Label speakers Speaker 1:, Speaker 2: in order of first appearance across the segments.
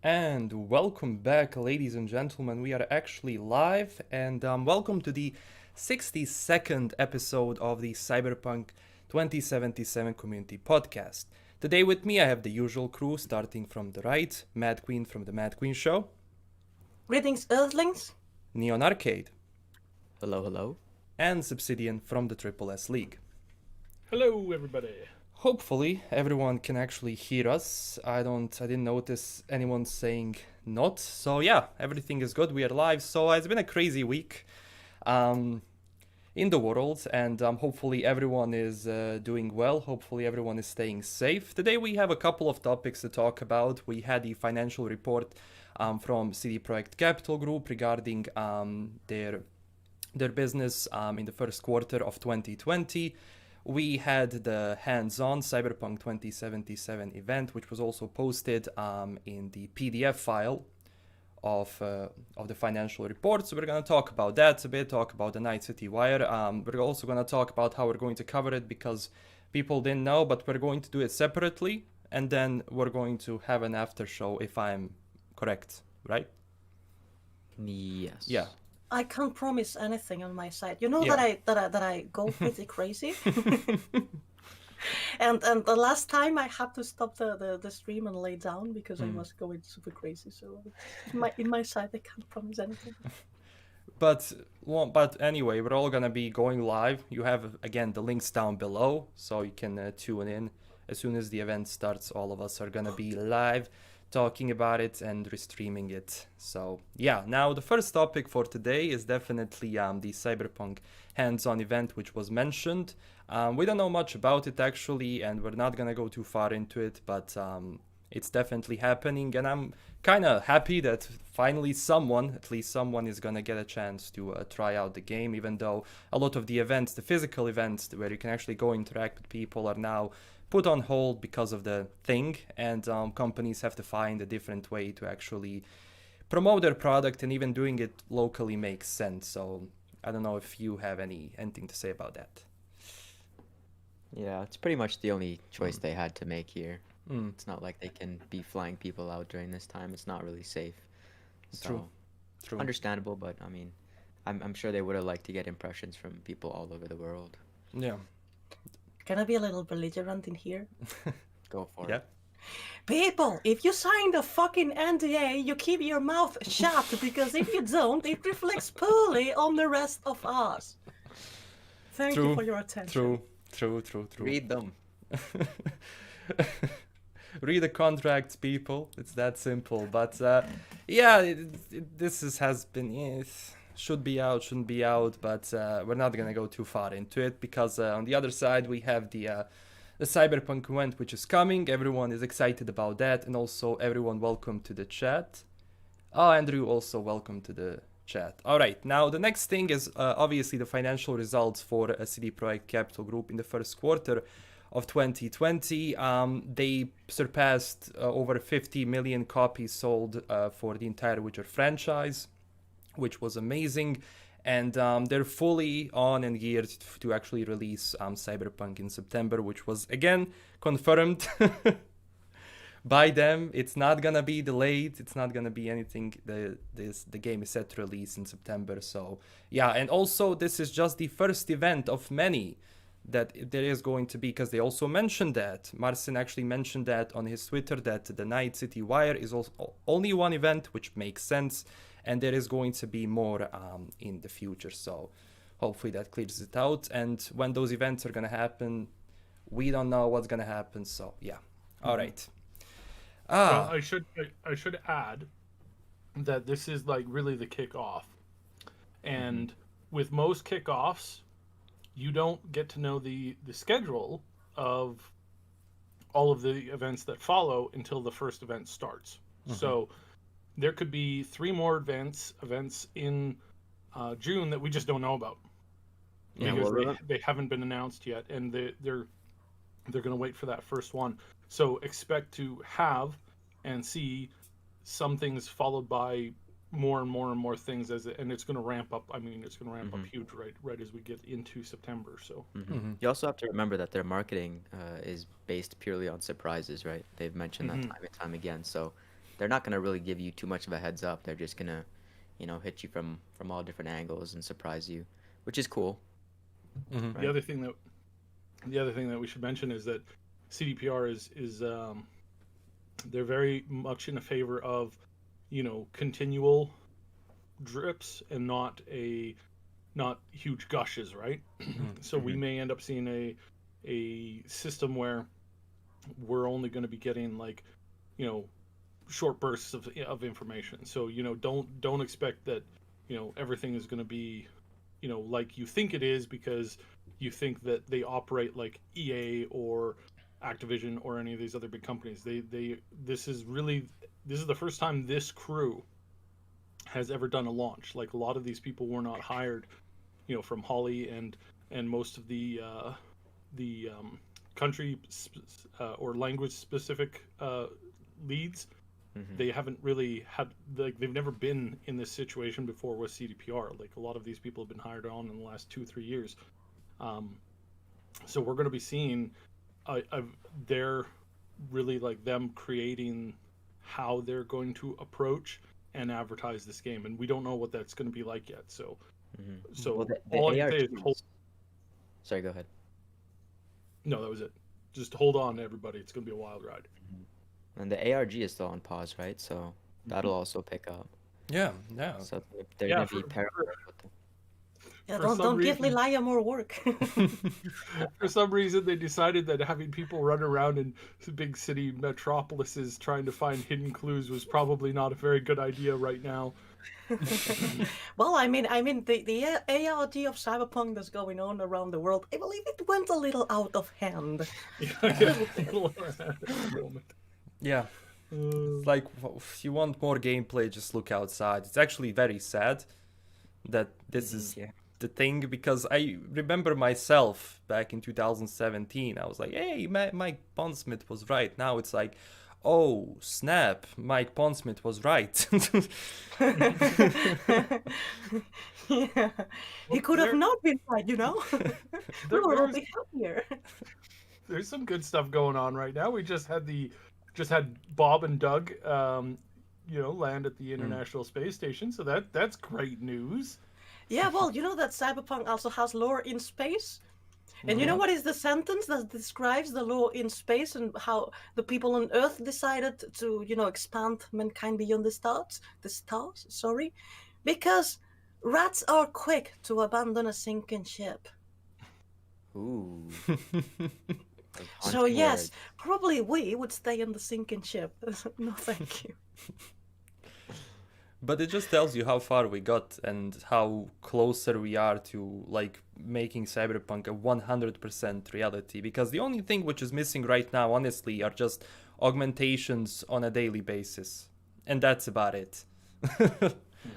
Speaker 1: And welcome back, ladies and gentlemen. We are actually live, and welcome to the 62nd episode of the Cyberpunk 2077 Community Podcast. Today, with me, I have the usual crew, starting from the right: Mad Queen from the Mad Queen Show,
Speaker 2: Greetings, Earthlings.
Speaker 1: Neon Arcade,
Speaker 3: Hello, hello.
Speaker 1: and Subsidian from the Triple S League.
Speaker 4: Hello, everybody.
Speaker 1: Hopefully, everyone can actually hear us. I didn't notice anyone saying not. So yeah, everything is good. We are live. So it's been a crazy week in the world, and hopefully everyone is doing well. Hopefully everyone is staying safe. Today we have a couple of topics to talk about. We had the financial report from CD Projekt Capital Group regarding their business in the first quarter of 2020. We had the hands-on Cyberpunk 2077 event, which was also posted in the PDF file of the financial report. So we're going to talk about that a bit, talk about the Night City Wire. We're also going to talk about how we're going to cover it because people didn't know, but we're going to do it separately. And then we're going to have an after show, if I'm correct, right?
Speaker 3: Yes.
Speaker 1: Yeah.
Speaker 2: I can't promise anything on my side. You know
Speaker 1: Yeah.
Speaker 2: that I go pretty crazy. and the last time I had to stop the stream and lay down because I was going super crazy. So in my side I can't promise anything.
Speaker 1: But anyway, we're all gonna be going live. You have again the links down below, so you can tune in as soon as the event starts. All of us are gonna be live, talking about it and restreaming it. So yeah, now the first topic for today is definitely the Cyberpunk hands-on event, which was mentioned. We don't know much about it actually, and we're not gonna go too far into it, but it's definitely happening, and I'm kind of happy that finally at least someone is gonna get a chance to try out the game, even though a lot of the events, the physical events where you can actually go interact with people, are now put on hold because of the thing, and companies have to find a different way to actually promote their product, and even doing it locally makes sense. So I don't know if you have anything to say about that.
Speaker 3: Yeah, it's pretty much the only choice they had to make here.
Speaker 1: Mm,
Speaker 3: It's not like they can be flying people out during this time. It's not really safe.
Speaker 1: true,
Speaker 3: So,
Speaker 1: true.
Speaker 3: understandable, but I mean, I'm sure they would have liked to get impressions from people all over the world.
Speaker 1: Yeah,
Speaker 2: Can I be a little belligerent in here?
Speaker 3: Go for
Speaker 1: yeah.
Speaker 3: it.
Speaker 2: People, if you sign the fucking NDA, you keep your mouth shut because if you don't, it reflects poorly on the rest of us. Thank you
Speaker 1: True,
Speaker 2: for your attention.
Speaker 1: True.
Speaker 3: Read them.
Speaker 1: Read the contracts, people. It's that simple. But yeah, has been should be out, shouldn't be out. But we're not gonna go too far into it because on the other side we have the Cyberpunk event, which is coming. Everyone is excited about that, and also everyone welcome to the chat. Oh, Andrew, also welcome to the chat. All right, now the next thing is obviously the financial results for CD Projekt Capital Group in the first quarter of 2020. They surpassed over 50 million copies sold for the entire Witcher franchise, which was amazing. And they're fully on and geared to actually release Cyberpunk in September, which was again confirmed by them. It's not gonna be delayed. It's not gonna be anything. The game is set to release in September. So yeah, and also this is just the first event of many that there is going to be, because they also mentioned that Marcin actually mentioned that on his Twitter, that the Night City Wire is also only one event, which makes sense, and there is going to be more in the future. So hopefully that clears it out. And when those events are gonna happen, we don't know what's gonna happen. So yeah, all right.
Speaker 4: Well, I should add that this is like really the kickoff, and with most kickoffs, you don't get to know the schedule of all of the events that follow until the first event starts. So there could be 3 more events in June that we just don't know about
Speaker 3: Yeah,
Speaker 4: because
Speaker 3: well,
Speaker 4: they haven't been announced yet, and they're going to wait for that first one. So expect to have and see some things followed by more and more things and it's going to ramp up. I mean, it's going to ramp up huge right as we get into September. So
Speaker 3: you also have to remember that their marketing is based purely on surprises, right? They've mentioned that time and time again. So they're not gonna really give you too much of a heads up. They're just gonna, hit you from all different angles and surprise you, which is cool.
Speaker 1: Mhm.
Speaker 4: The other thing that we should mention is that CDPR is they're very much in a favor of, continual drips and not huge gushes, right? So we may end up seeing a system where we're only going to be getting like, short bursts of information. So, don't expect that, everything is going to be, like you think it is, because you think that they operate like EA or Activision or any of these other big companies. This is the first time this crew has ever done a launch. Like, a lot of these people were not hired, from Holly and most of the country or language specific leads. They haven't really had, like, they've never been in this situation before with CDPR. Like, a lot of these people have been hired on in the last 2-3 years. So we're going to be seeing they're really like them creating how they're going to approach and advertise this game, and we don't know what that's going to be like yet. So
Speaker 3: Well, the
Speaker 4: all I can say
Speaker 3: ARGs
Speaker 4: is
Speaker 3: Sorry, go ahead.
Speaker 4: no, that was it. Just hold on, everybody. It's going to be a wild ride.
Speaker 3: And the ARG is still on pause, right? So that'll also pick up.
Speaker 1: Yeah.
Speaker 3: So they're
Speaker 4: Yeah,
Speaker 3: gonna be
Speaker 4: for-
Speaker 3: parallel with them.
Speaker 2: Yeah,
Speaker 4: For
Speaker 2: don't
Speaker 4: some
Speaker 2: give
Speaker 4: reason-
Speaker 2: Lilia more work.
Speaker 4: For some reason, they decided that having people run around in big city metropolises trying to find hidden clues was probably not a very good idea right now.
Speaker 2: Well, I mean, the ARG of Cyberpunk that's going on around the world, I believe it went a little out of hand.
Speaker 1: Yeah. It's like, if you want more gameplay, just look outside. It's actually very sad that this is the thing, because I remember myself back in 2017. I was like, hey, Mike Pondsmith was right. Now it's like, oh, snap, Mike Pondsmith was right.
Speaker 2: Yeah. He could have not been right, we were all be happier.
Speaker 4: There's some good stuff going on right now. We just had Bob and Doug, land at the International Space Station. So that's great news.
Speaker 2: Yeah, well, that Cyberpunk also has lore in space. And you know what is the sentence that describes the lore in space and how the people on Earth decided to, expand mankind beyond the stars? Sorry. Because rats are quick to abandon a sinking ship.
Speaker 3: Ooh. Like
Speaker 2: So
Speaker 3: haunting
Speaker 2: yes,
Speaker 3: words.
Speaker 2: probably we would stay in the sinking ship. No, thank you.
Speaker 1: But it just tells you how far we got and how closer we are to like making Cyberpunk a 100% reality. Because the only thing which is missing right now, honestly, are just augmentations on a daily basis. And that's about it.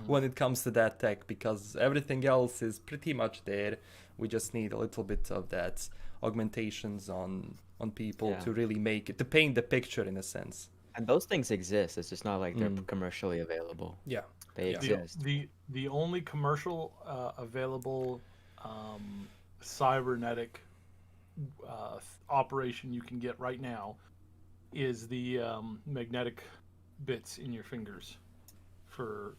Speaker 1: When it comes to that tech, because everything else is pretty much there. We just need a little bit of that augmentations on people to really make it, to paint the picture in a sense.
Speaker 3: And those things exist. It's just not like they're commercially available.
Speaker 1: Yeah.
Speaker 3: They exist.
Speaker 4: The only commercial available cybernetic operation you can get right now is the magnetic bits in your fingers for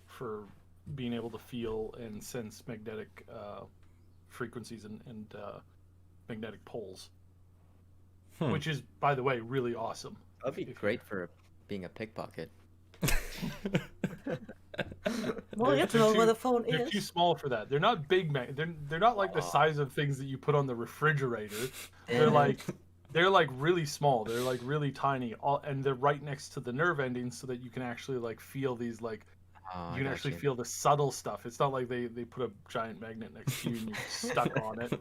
Speaker 4: being able to feel and sense magnetic frequencies and magnetic poles, which is, by the way, really awesome.
Speaker 3: That'd be great for being a pickpocket.
Speaker 2: Well, you know where the phone
Speaker 4: They're too
Speaker 2: is.
Speaker 4: small for that. They're not big, they're not like the size of things that you put on the refrigerator. They're like really small. They're like really tiny, and they're right next to the nerve endings, so that you can actually like feel these like.
Speaker 3: Oh,
Speaker 4: You can actually feel the subtle stuff. It's not like they put a giant magnet next to you and you're stuck on it.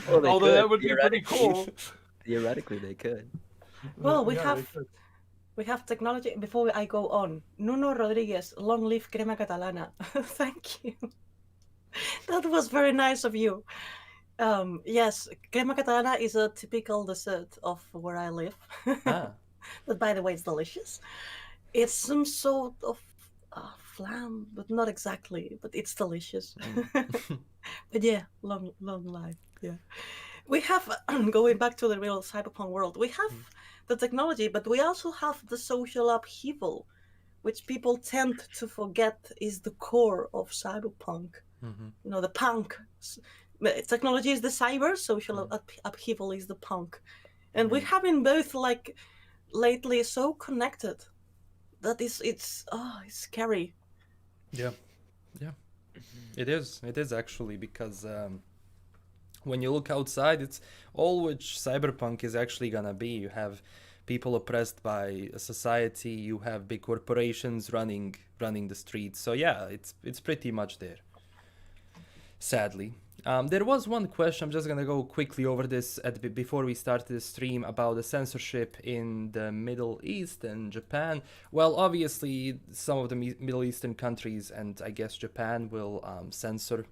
Speaker 3: Well, they
Speaker 4: Although
Speaker 3: could,
Speaker 4: that would be pretty
Speaker 3: theoretically.
Speaker 4: cool.
Speaker 3: Theoretically, they could.
Speaker 2: Well,
Speaker 4: Yeah, they could.
Speaker 2: we have technology. Before I go on, Nuno Rodriguez, long live crema catalana. Thank you. That was very nice of you. Yes, crema catalana is a typical dessert of where I live.
Speaker 1: Ah.
Speaker 2: But by the way, it's delicious. It's some sort of flam, but not exactly. But it's delicious. But yeah, long life. Yeah, we have going back to the real cyberpunk world. We have the technology, but we also have the social upheaval, which people tend to forget is the core of cyberpunk. You know, the punk. Technology is the cyber, social upheaval is the punk. And we have been both, like, lately so connected that it's scary.
Speaker 1: Yeah. It is actually, because when you look outside, it's all which cyberpunk is actually gonna be. You have people oppressed by a society, you have big corporations running the streets. So yeah, it's pretty much there, sadly. There was one question, I'm just gonna go quickly over this before we start this stream, about the censorship in the Middle East and Japan. Well, obviously, some of the Middle Eastern countries, and I guess Japan, will censor.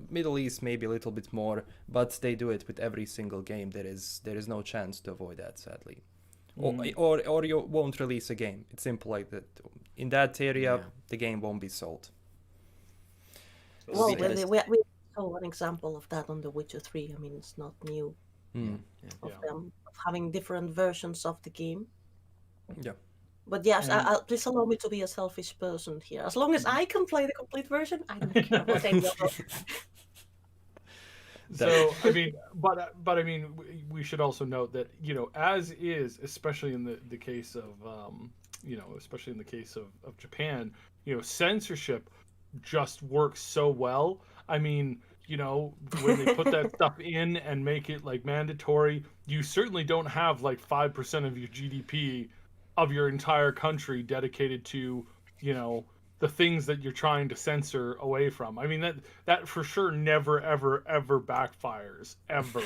Speaker 1: Middle East maybe a little bit more, but they do it with every single game. There is no chance to avoid that, sadly. Or you won't release a game. It's simple like that. In that area, the game won't be sold.
Speaker 2: Well, we saw an example of that on The Witcher 3. I mean, it's not new. Of them having different versions of the game.
Speaker 1: Yeah.
Speaker 2: But yes, please allow me to be a selfish person here. As long as I can play the complete version, I don't care what any other.
Speaker 4: So I mean, but I mean, we should also note that, you know, as is, especially in the case of especially in the case of Japan, you know, censorship just works so well. I mean, you know, when they put that stuff in and make it like mandatory, you certainly don't have like 5% of your GDP of your entire country dedicated to, you know, the things that you're trying to censor away from. I mean, that for sure never, ever, ever backfires, ever.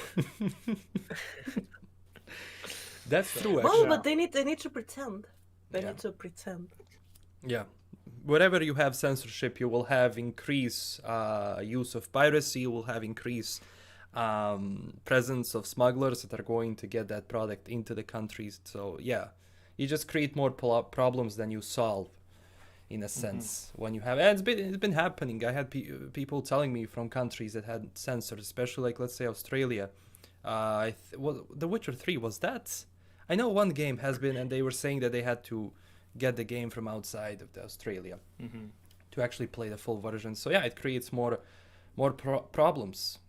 Speaker 1: That's true, actually.
Speaker 2: Well, but they need to pretend. They need to pretend.
Speaker 1: Yeah. Wherever you have censorship, you will have increase use of piracy, you will have increase presence of smugglers that are going to get that product into the countries. So yeah, you just create more problems than you solve, in a sense. When you have, and it's been happening. I had people telling me from countries that had censored, especially like, let's say, Australia. The Witcher 3 was that. I know one game has been, and they were saying that they had to get the game from outside of the Australia to actually play the full version. So yeah, it creates more problems.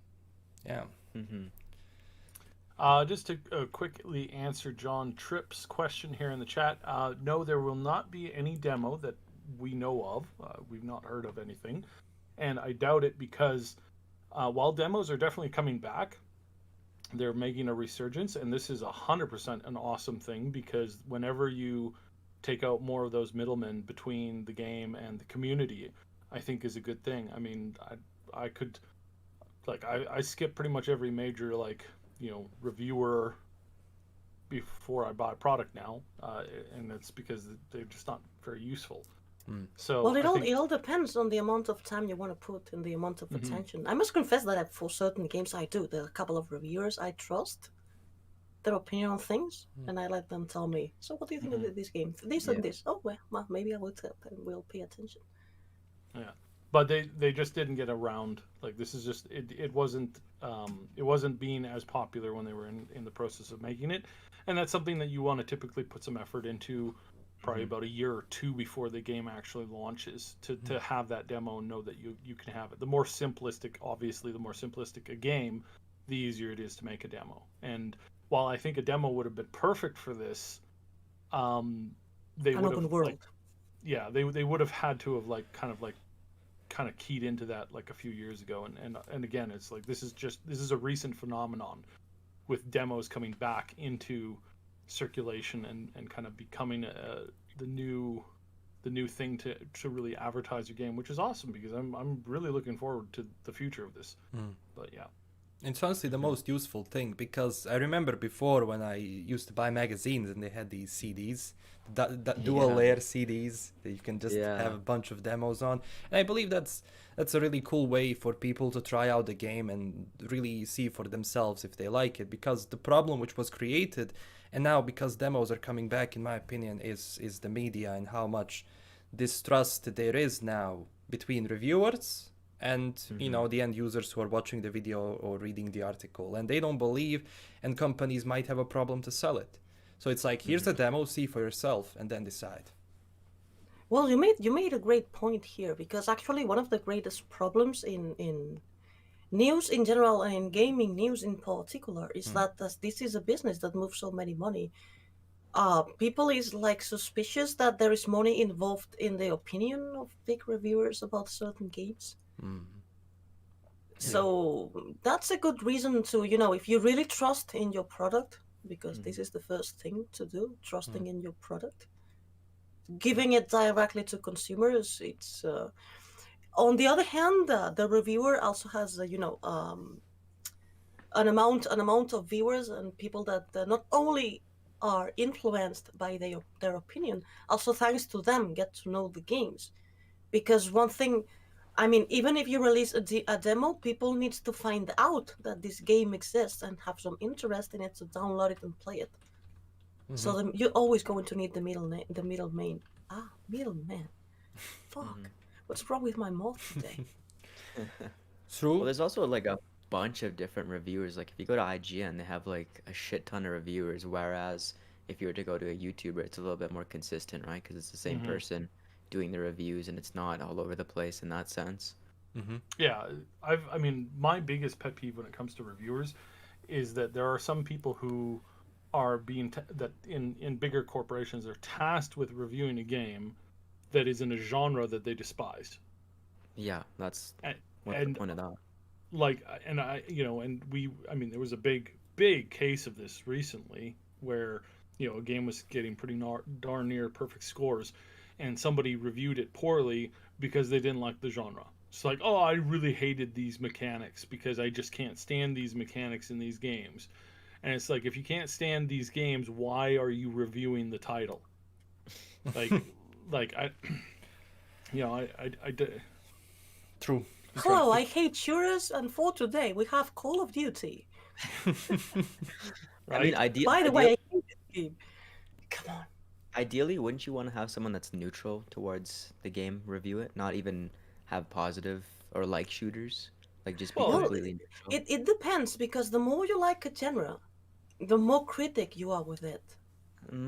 Speaker 1: Yeah.
Speaker 4: Just to quickly answer John Tripp's question here in the chat. No, there will not be any demo that we know of. We've not heard of anything, and I doubt it, because while demos are definitely coming back, they're making a resurgence, and this is 100% an awesome thing, because whenever you take out more of those middlemen between the game and the community, I think is a good thing. I mean, I could, like, I skip pretty much every major, like, you know, reviewer before I buy a product now, and that's because they're just not very useful. So
Speaker 2: well, it all depends on the amount of time you want to put and the amount of attention. I must confess that for certain games I do. There are a couple of reviewers I trust their opinion on things, and I let them tell me, so what do you think of this game? This and this. Oh, well, maybe I will pay attention.
Speaker 4: Yeah, but they just didn't get around. Like, this is just it wasn't being as popular when they were in the process of making it, and that's something that you want to typically put some effort into, probably about a year or two before the game actually launches, to have that demo and know that you can have it. The more simplistic a game, the easier it is to make a demo. And while I think a demo would have been perfect for this, they would have, like, they would have had to have kind of keyed into that like a few years ago. And again, it's like, this is a recent phenomenon with demos coming back into circulation and kind of becoming the new thing to really advertise your game, which is awesome, because I'm really looking forward to the future of this. But yeah.
Speaker 1: It's honestly the most useful thing, because I remember before when I used to buy magazines and they had these CDs, dual layer CDs that you can just have a bunch of demos on. And I believe that's a really cool way for people to try out the game and really see for themselves if they like it. Because the problem which was created, and now because demos are coming back, in my opinion, is the media, and how much distrust there is now between reviewers and you know, the end users who are watching the video or reading the article, and they don't believe, and companies might have a problem to sell it. So it's like, here's the demo, see for yourself, and then decide.
Speaker 2: Well, you made a great point here, because actually one of the greatest problems in news in general and in gaming news in particular is that this is a business that moves so many money. People is like suspicious that there is money involved in the opinion of big reviewers about certain games. So that's a good reason to, if you really trust in your product, because this is the first thing to do, trusting in your product, giving it directly to consumers. It's on the other hand, the reviewer also has an amount of viewers and people that not only are influenced by their opinion, also thanks to them get to know the games. Because one thing, I mean, even if you release a demo, people need to find out that this game exists and have some interest in it to download it and play it. So you're always going to need the middleman. Middleman. Fuck. What's wrong with my mouth today?
Speaker 1: True.
Speaker 3: Well, there's also like a bunch of different reviewers. Like if you go to IGN, they have like a shit ton of reviewers. Whereas if you were to go to a YouTuber, it's a little bit more consistent, right? Because it's the same person doing the reviews, and it's not all over the place in that sense.
Speaker 4: Yeah, I mean, my biggest pet peeve when it comes to reviewers is that there are some people who are being that in bigger corporations are tasked with reviewing a game that is in a genre that they despise.
Speaker 3: Yeah, that's what's
Speaker 4: and
Speaker 3: the point of that.
Speaker 4: Like, and I mean, there was a big case of this recently where a game was getting pretty darn near perfect scores, and somebody reviewed it poorly because they didn't like the genre. It's like, oh, I really hated these mechanics because I just can't stand these mechanics in these games. And it's like, if you can't stand these games, why are you reviewing the title? Like I
Speaker 1: True.
Speaker 2: Hello, I hate churros, and for today we have Call of Duty.
Speaker 3: I mean,
Speaker 2: By the way, I hate this game. Come on.
Speaker 3: ideally, wouldn't you want to have someone that's neutral towards the game review it, not even have positive or like shooters, like just be completely neutral?
Speaker 2: It depends, because the more you like a genre, the more critic you are with it.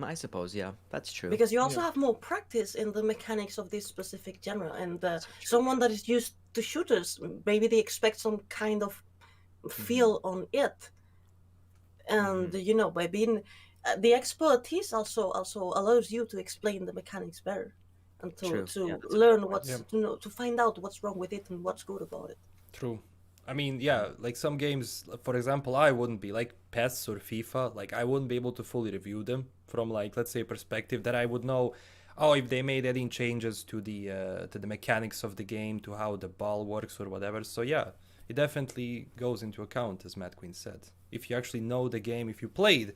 Speaker 3: I suppose, yeah, that's true.
Speaker 2: Because you also have more practice in the mechanics of this specific genre, and someone that is used to shooters, maybe they expect some kind of feel on it, and by being the expertise also allows you to explain the mechanics better, and to learn to find out what's wrong with it and what's good about it.
Speaker 1: True. I mean, yeah, like some games, for example, I wouldn't be like PES or FIFA, like I wouldn't be able to fully review them from, like, let's say, a perspective that I would know, oh, if they made any changes to the mechanics of the game, to how the ball works or whatever. So yeah, it definitely goes into account, as MadQueen said. If you actually know the game, if you played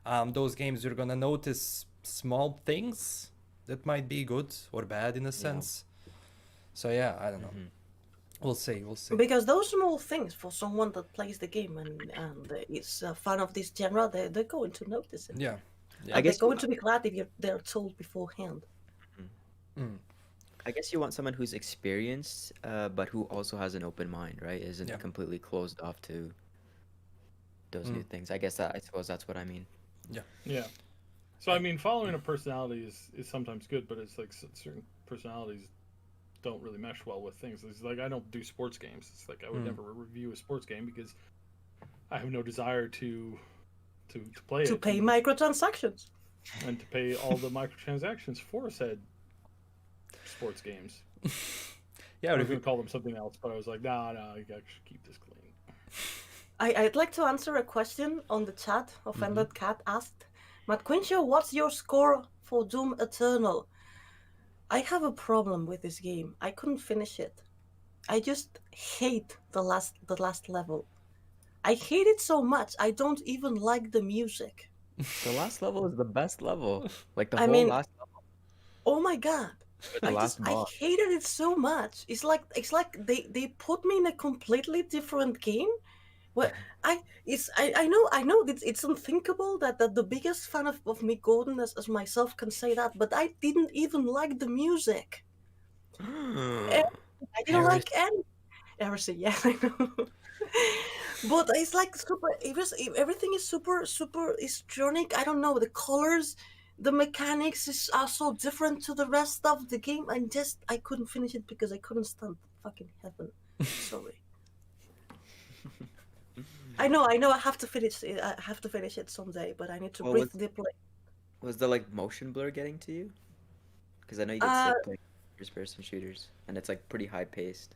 Speaker 1: those games, you're gonna notice small things that might be good or bad in a sense. So yeah, I don't know. We'll see.
Speaker 2: Because those small things, for someone that plays the game and is a fan of this genre, they're going to notice it.
Speaker 1: Yeah.
Speaker 2: I guess they're going to be glad if they're told beforehand.
Speaker 3: I guess you want someone who's experienced, but who also has an open mind, right? Isn't completely closed off to those new things. I suppose that's what I mean.
Speaker 4: Yeah. So I mean, following a personality is sometimes good, but it's like certain personalities don't really mesh well with things. It's like, I don't do sports games. It's like I would never review a sports game because I have no desire to play it.
Speaker 2: To pay microtransactions.
Speaker 4: And to pay all the microtransactions for said sports games.
Speaker 1: Yeah,
Speaker 4: I was going to call them something else, but I was like, no, you gotta keep this clean.
Speaker 2: I'd like to answer a question on the chat. Offended Cat asked, MadQueenShow, what's your score for Doom Eternal? I have a problem with this game. I couldn't finish it. I just hate the last level. I hate it so much. I don't even like the music.
Speaker 3: The last level is the best level. Like
Speaker 2: last level. Oh my god. I hated it so much. It's like they put me in a completely different game. Well, I know it's unthinkable that the biggest fan of me, Gordon, as myself, can say that, but I didn't even like the music. I didn't like any heresy. Yeah, I know. But it's like super. Everything is super histrionic. I don't know. The colors, the mechanics are so different to the rest of the game. And just I couldn't finish it because I couldn't stand fucking heaven. Sorry. I know. I have to finish it. I have to finish it someday. But I need to
Speaker 3: Well,
Speaker 2: breathe deeply.
Speaker 3: was the like motion blur getting to you? Because I know you get
Speaker 2: Uh,
Speaker 3: sick playing first-person shooters, and it's like pretty high-paced.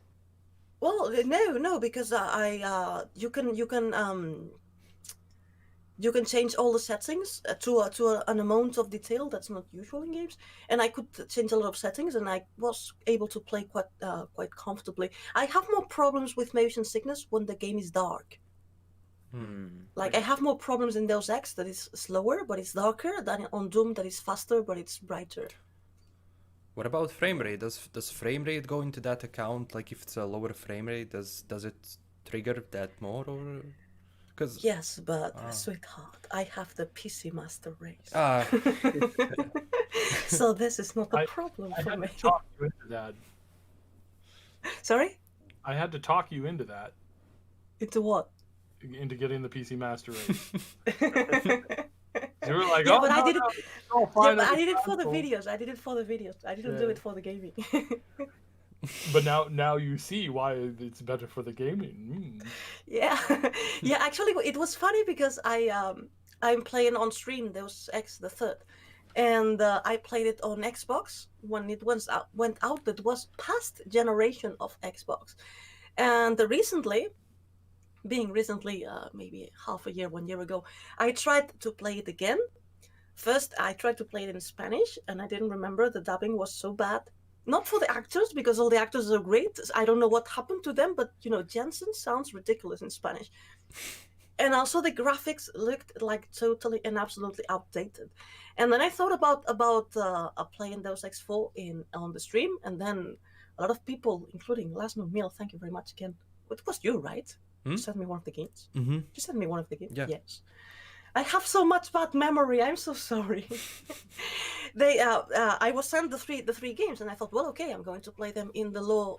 Speaker 2: well, no, because you can change all the settings an amount of detail that's not usual in games, and I could change a lot of settings, and I was able to play quite comfortably. I have more problems with motion sickness when the game is dark. Like I have more problems in Deus Ex that is slower but it's darker than on Doom that is faster but it's brighter.
Speaker 1: What about frame rate? Does frame rate go into that account? Like if it's a lower frame rate, does it trigger that more or? Cause
Speaker 2: Yes, but sweetheart, I have the PC Master Race. So this is not a problem
Speaker 4: I
Speaker 2: for
Speaker 4: had
Speaker 2: me.
Speaker 4: to talk you into that.
Speaker 2: Sorry?
Speaker 4: I had to talk you into that.
Speaker 2: Into what?
Speaker 4: Into getting the PC Master Race. You were like,
Speaker 2: Yeah,
Speaker 4: oh,
Speaker 2: but I
Speaker 4: no,
Speaker 2: did it.
Speaker 4: no, it's all
Speaker 2: Yeah,
Speaker 4: fine
Speaker 2: but
Speaker 4: on
Speaker 2: I did it for the
Speaker 4: console."
Speaker 2: videos. I didn't do
Speaker 4: Yeah.
Speaker 2: it for the gaming.
Speaker 4: But now you see why it's better for the gaming.
Speaker 2: Yeah, yeah. Actually, it was funny because I'm playing on stream Deus Ex the Third, and I played it on Xbox when it went out. That was past generation of Xbox, and recently, maybe half a year, 1 year ago, I tried to play it again. First, I tried to play it in Spanish, and I didn't remember the dubbing was so bad. Not for the actors, because all the actors are great. I don't know what happened to them, but Jensen sounds ridiculous in Spanish. And also the graphics looked like totally and absolutely outdated. And then I thought about playing Deus Ex 4 on the stream, and then a lot of people, including LastKnownMeal, thank you very much again. It was you, right? You sent me one of the games.
Speaker 1: Mm-hmm.
Speaker 2: You sent me one of the games.
Speaker 1: Yeah.
Speaker 2: Yes. I have so much bad memory. I'm so sorry. I was sent the three games, and I thought, well, okay, I'm going to play them in the low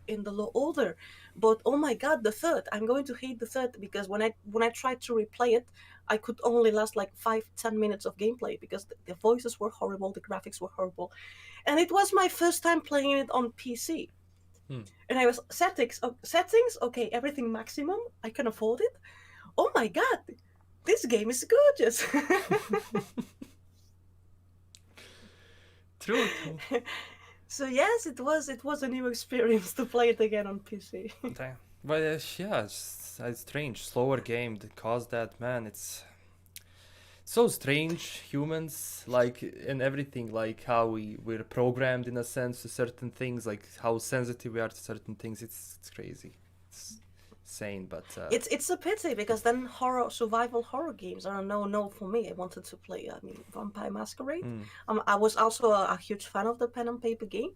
Speaker 2: order. But oh my god, the third! I'm going to hate the third because when I tried to replay it, I could only last like 5-10 minutes of gameplay because the voices were horrible, the graphics were horrible, and it was my first time playing it on PC. And I was settings, okay, everything maximum. I can afford it. Oh my god, this game is gorgeous.
Speaker 1: True.
Speaker 2: So yes, it was a new experience to play it again on PC.
Speaker 1: But yeah, it's strange. Slower game that caused that, man. It's so strange. Humans, like in everything, like how we're programmed in a sense to certain things, like how sensitive we are to certain things. It's crazy. It's insane, but
Speaker 2: It's a pity because then survival horror games are a no for me. I wanted to play Vampire Masquerade. I was also a huge fan of the pen and paper game,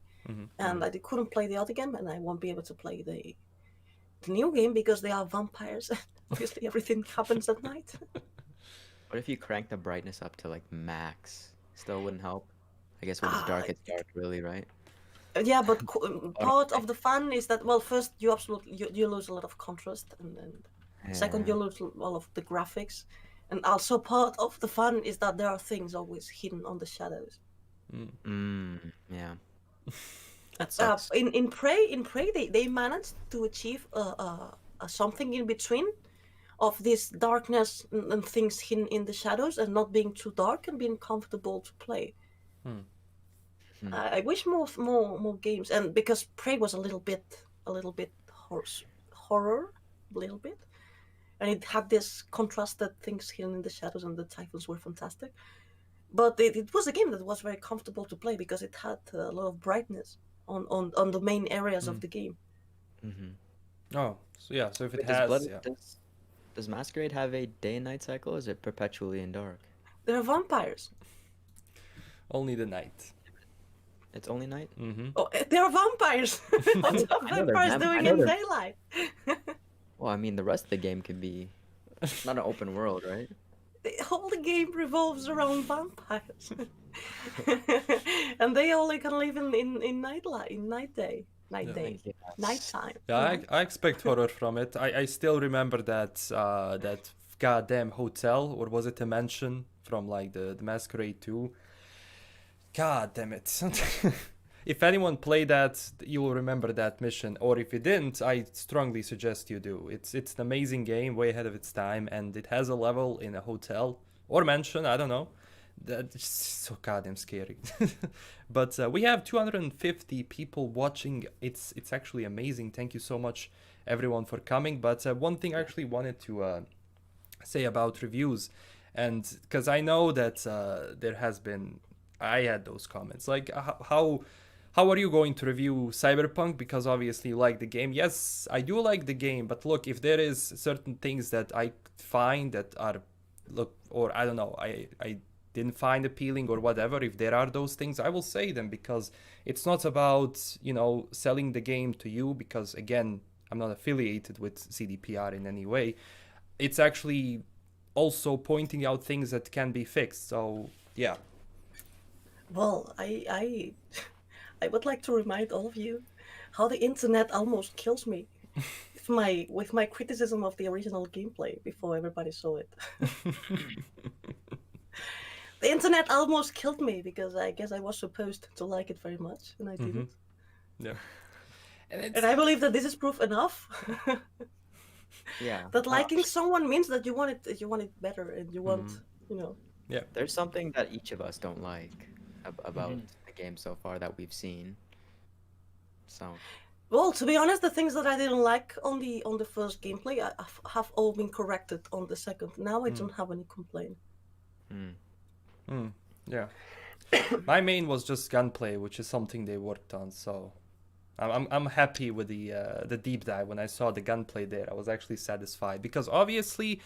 Speaker 2: and I couldn't play the other game, and I won't be able to play the new game because they are vampires. Obviously, everything happens at night.
Speaker 3: What if you crank the brightness up to like max? Still wouldn't help. I guess when it's dark, it's dark, really, right?
Speaker 2: Yeah, but part of the fun is that, well, first you lose a lot of contrast, and then second you lose all of the graphics, and also part of the fun is that there are things always hidden on the shadows.
Speaker 3: Yeah.
Speaker 2: That sucks. In Prey, they managed to achieve something in between of this darkness and things hidden in the shadows, and not being too dark and being comfortable to play. I wish more games, and because Prey was a little bit horror, a little bit, and it had this contrasted things hidden in the shadows, and the titles were fantastic. But it was a game that was very comfortable to play because it had a lot of brightness on the main areas of the game.
Speaker 1: Oh, so yeah. So if it
Speaker 3: Wait,
Speaker 1: has,
Speaker 3: does Masquerade have a day and night cycle, or is it perpetually in dark?
Speaker 2: They're vampires.
Speaker 1: only the night.
Speaker 3: It's only night?
Speaker 2: Oh, they're vampires. What are vampires doing in daylight?
Speaker 3: Well, I mean, the rest of the game can be not an open world, right?
Speaker 2: The whole game revolves around vampires. And they only can live in night day. night day,
Speaker 3: Yes.
Speaker 2: nighttime.
Speaker 1: Yeah, I expect horror from it. I still remember that goddamn hotel, or was it a mansion from like the Masquerade 2? God damn it. If anyone played that, you will remember that mission. Or if you didn't, I strongly suggest you do. It's an amazing game, way ahead of its time, and it has a level in a hotel or mansion, I don't know. That's so goddamn scary. But we have 250 people watching. It's actually amazing. Thank you so much, everyone, for coming. But one thing I actually wanted to say about reviews, and because I know that there has been, I had those comments like how are you going to review Cyberpunk, because obviously you like the game. Yes, I do like the game, but look, if there is certain things that I find that are, look, or I don't know, I didn't find appealing or whatever, if there are those things, I will say them, because it's not about, you know, selling the game to you, because again, I'm not affiliated with CDPR in any way. It's actually also pointing out things that can be fixed. So yeah.
Speaker 2: Well, I would like to remind all of you how the internet almost kills me with my criticism of the original gameplay before everybody saw it. The internet almost killed me because I guess I was supposed to like it very much and I didn't.
Speaker 1: Yeah.
Speaker 2: And I believe that this is proof enough.
Speaker 3: Yeah.
Speaker 2: That liking someone means that you want it better, and you want, you know.
Speaker 1: Yeah.
Speaker 3: There's something that each of us don't like about the game so far that we've seen. So.
Speaker 2: Well, to be honest, the things that I didn't like on the first gameplay have all been corrected on the second. Now I don't have any complaint.
Speaker 1: Yeah. My main was just gunplay, which is something they worked on. So I'm happy with the deep dive. When I saw the gunplay there, I was actually satisfied, because obviously,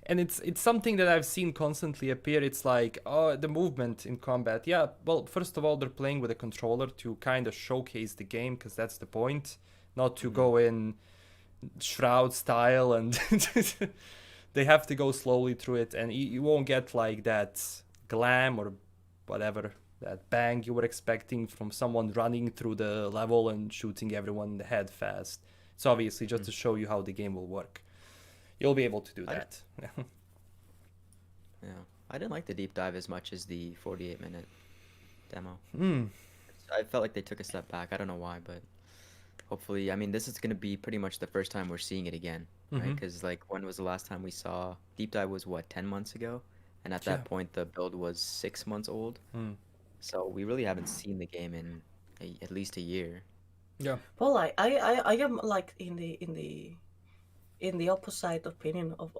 Speaker 1: and it's something that I've seen constantly appear. It's like, oh, the movement in combat. Yeah, well, first of all, they're playing with a controller to kind of showcase the game, because that's the point, not to go in Shroud style, and they have to go slowly through it, and you won't get like that glam or whatever, that bang you were expecting from someone running through the level and shooting everyone in the head fast. It's obviously just to show you how the game will work. You'll be able to do that.
Speaker 3: Yeah, I didn't like the deep dive as much as the 48-minute demo. I felt like they took a step back. I don't know why, but hopefully, I mean, this is going to be pretty much the first time we're seeing it again, right? Because like, when was the last time we saw deep dive? Was what, 10 months ago? And at that point, the build was 6 months old. So we really haven't seen the game in at least a year.
Speaker 1: Yeah.
Speaker 2: Well, I am like in the opposite opinion of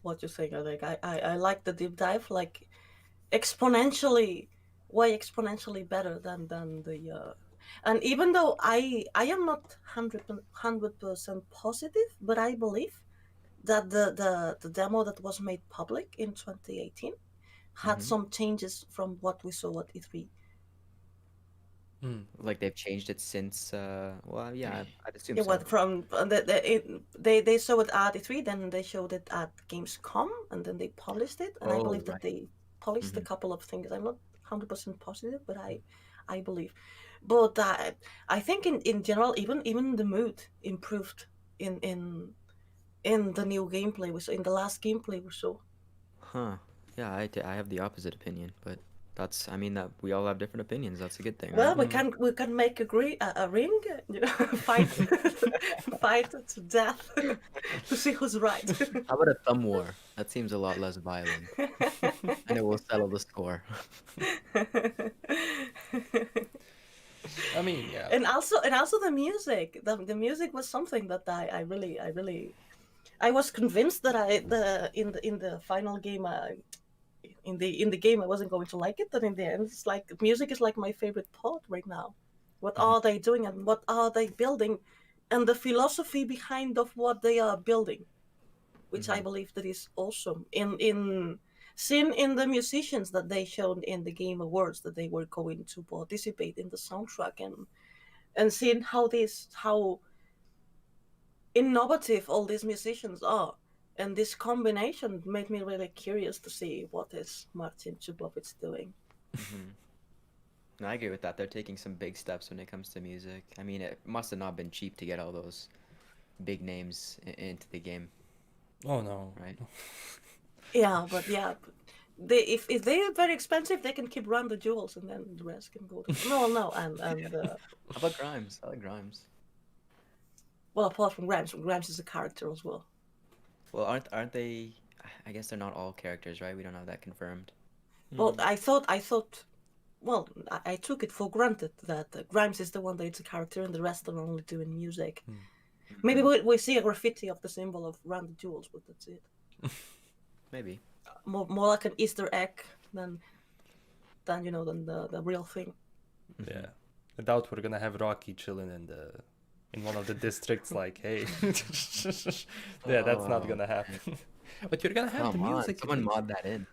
Speaker 2: what you're saying. Like I like the deep dive like exponentially, way exponentially better than the and even though I am not 100% positive, but I believe that the demo that was made public in 2018 had some changes from what we saw at E3.
Speaker 3: Like they've changed it since. Well, yeah, I'd assume
Speaker 2: Yeah,
Speaker 3: so.
Speaker 2: what from they showed it at E3, then they showed it at Gamescom, and then they polished it. And I believe that they polished a couple of things. I'm not 100% positive, but I believe. But I think in general, even the mood improved in the new gameplay we saw, in the last gameplay we saw.
Speaker 3: Huh. Yeah, I have the opposite opinion, but that's, I mean, that we all have different opinions. That's a good thing,
Speaker 2: Well,
Speaker 3: right?
Speaker 2: we can make a ring, you know, fight fight to death to see who's right.
Speaker 3: How about a thumb war? That seems a lot less violent, and it will settle the score.
Speaker 1: I mean, yeah.
Speaker 2: And also the music. The music was something that I really I was convinced that in the final game in the game I wasn't going to like it, but in the end it's like music is like my favorite part right now. What are they doing and what are they building, and the philosophy behind of what they are building, which I believe that is awesome. Seeing in the musicians that they showed in the Game Awards that they were going to participate in the soundtrack, and seeing how innovative all these musicians are, and this combination made me really curious to see what is Martin Chubovitz doing.
Speaker 3: And I agree with that. They're taking some big steps when it comes to music. I mean, it must have not been cheap to get all those big names into the game,
Speaker 1: Oh no.
Speaker 3: right?
Speaker 2: Yeah, but they if they're very expensive, they can keep Run the Jewels, and then the rest can go to no, and
Speaker 3: How about Grimes? I like Grimes.
Speaker 2: well, apart from Grimes is a character as well.
Speaker 3: Well, aren't they? I guess they're not all characters, right? We don't have that confirmed.
Speaker 2: Well, I thought, well, I took it for granted that Grimes is the one that's a character, and the rest are only doing music. Maybe we see a graffiti of the symbol of Run the Jewels, but that's it.
Speaker 3: Maybe.
Speaker 2: More like an Easter egg than than the real thing.
Speaker 1: Yeah. I doubt we're gonna have Rocky chilling in one of the districts like, hey. Yeah, that's not gonna happen. But you're gonna have the
Speaker 3: Come on,
Speaker 1: music.
Speaker 3: someone mod that in.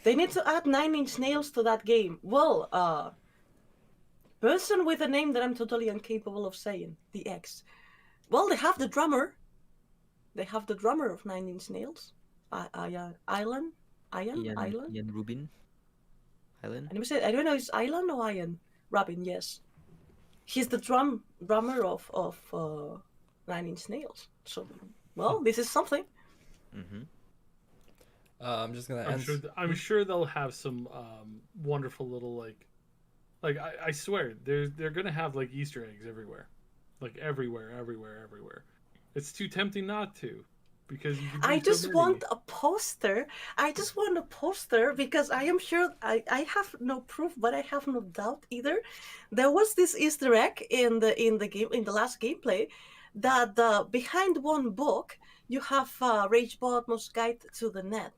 Speaker 2: They need to add 9 Inch Nails to that game. Well, person with a name that I'm totally incapable of saying, the X. Well, they have the drummer. They have the drummer of 9 Inch Nails. Ian
Speaker 3: Rubin. Island.
Speaker 2: And I don't know, is Ilan or Ian? Rabin, yes. He's the drummer of 9 Inch Nails. So, well, this is something.
Speaker 3: Mm-hmm.
Speaker 1: I'm just gonna
Speaker 4: I'm sure they'll have some wonderful little like I swear they're gonna have like Easter eggs everywhere, like everywhere. It's too tempting not to, because you can do
Speaker 2: I
Speaker 4: so
Speaker 2: just
Speaker 4: many.
Speaker 2: want a poster. I just want a poster because I am sure I have no proof, but I have no doubt either. There was this Easter egg in the game, in the last gameplay, that behind one book you have Rage Bottom's Guide to the Net,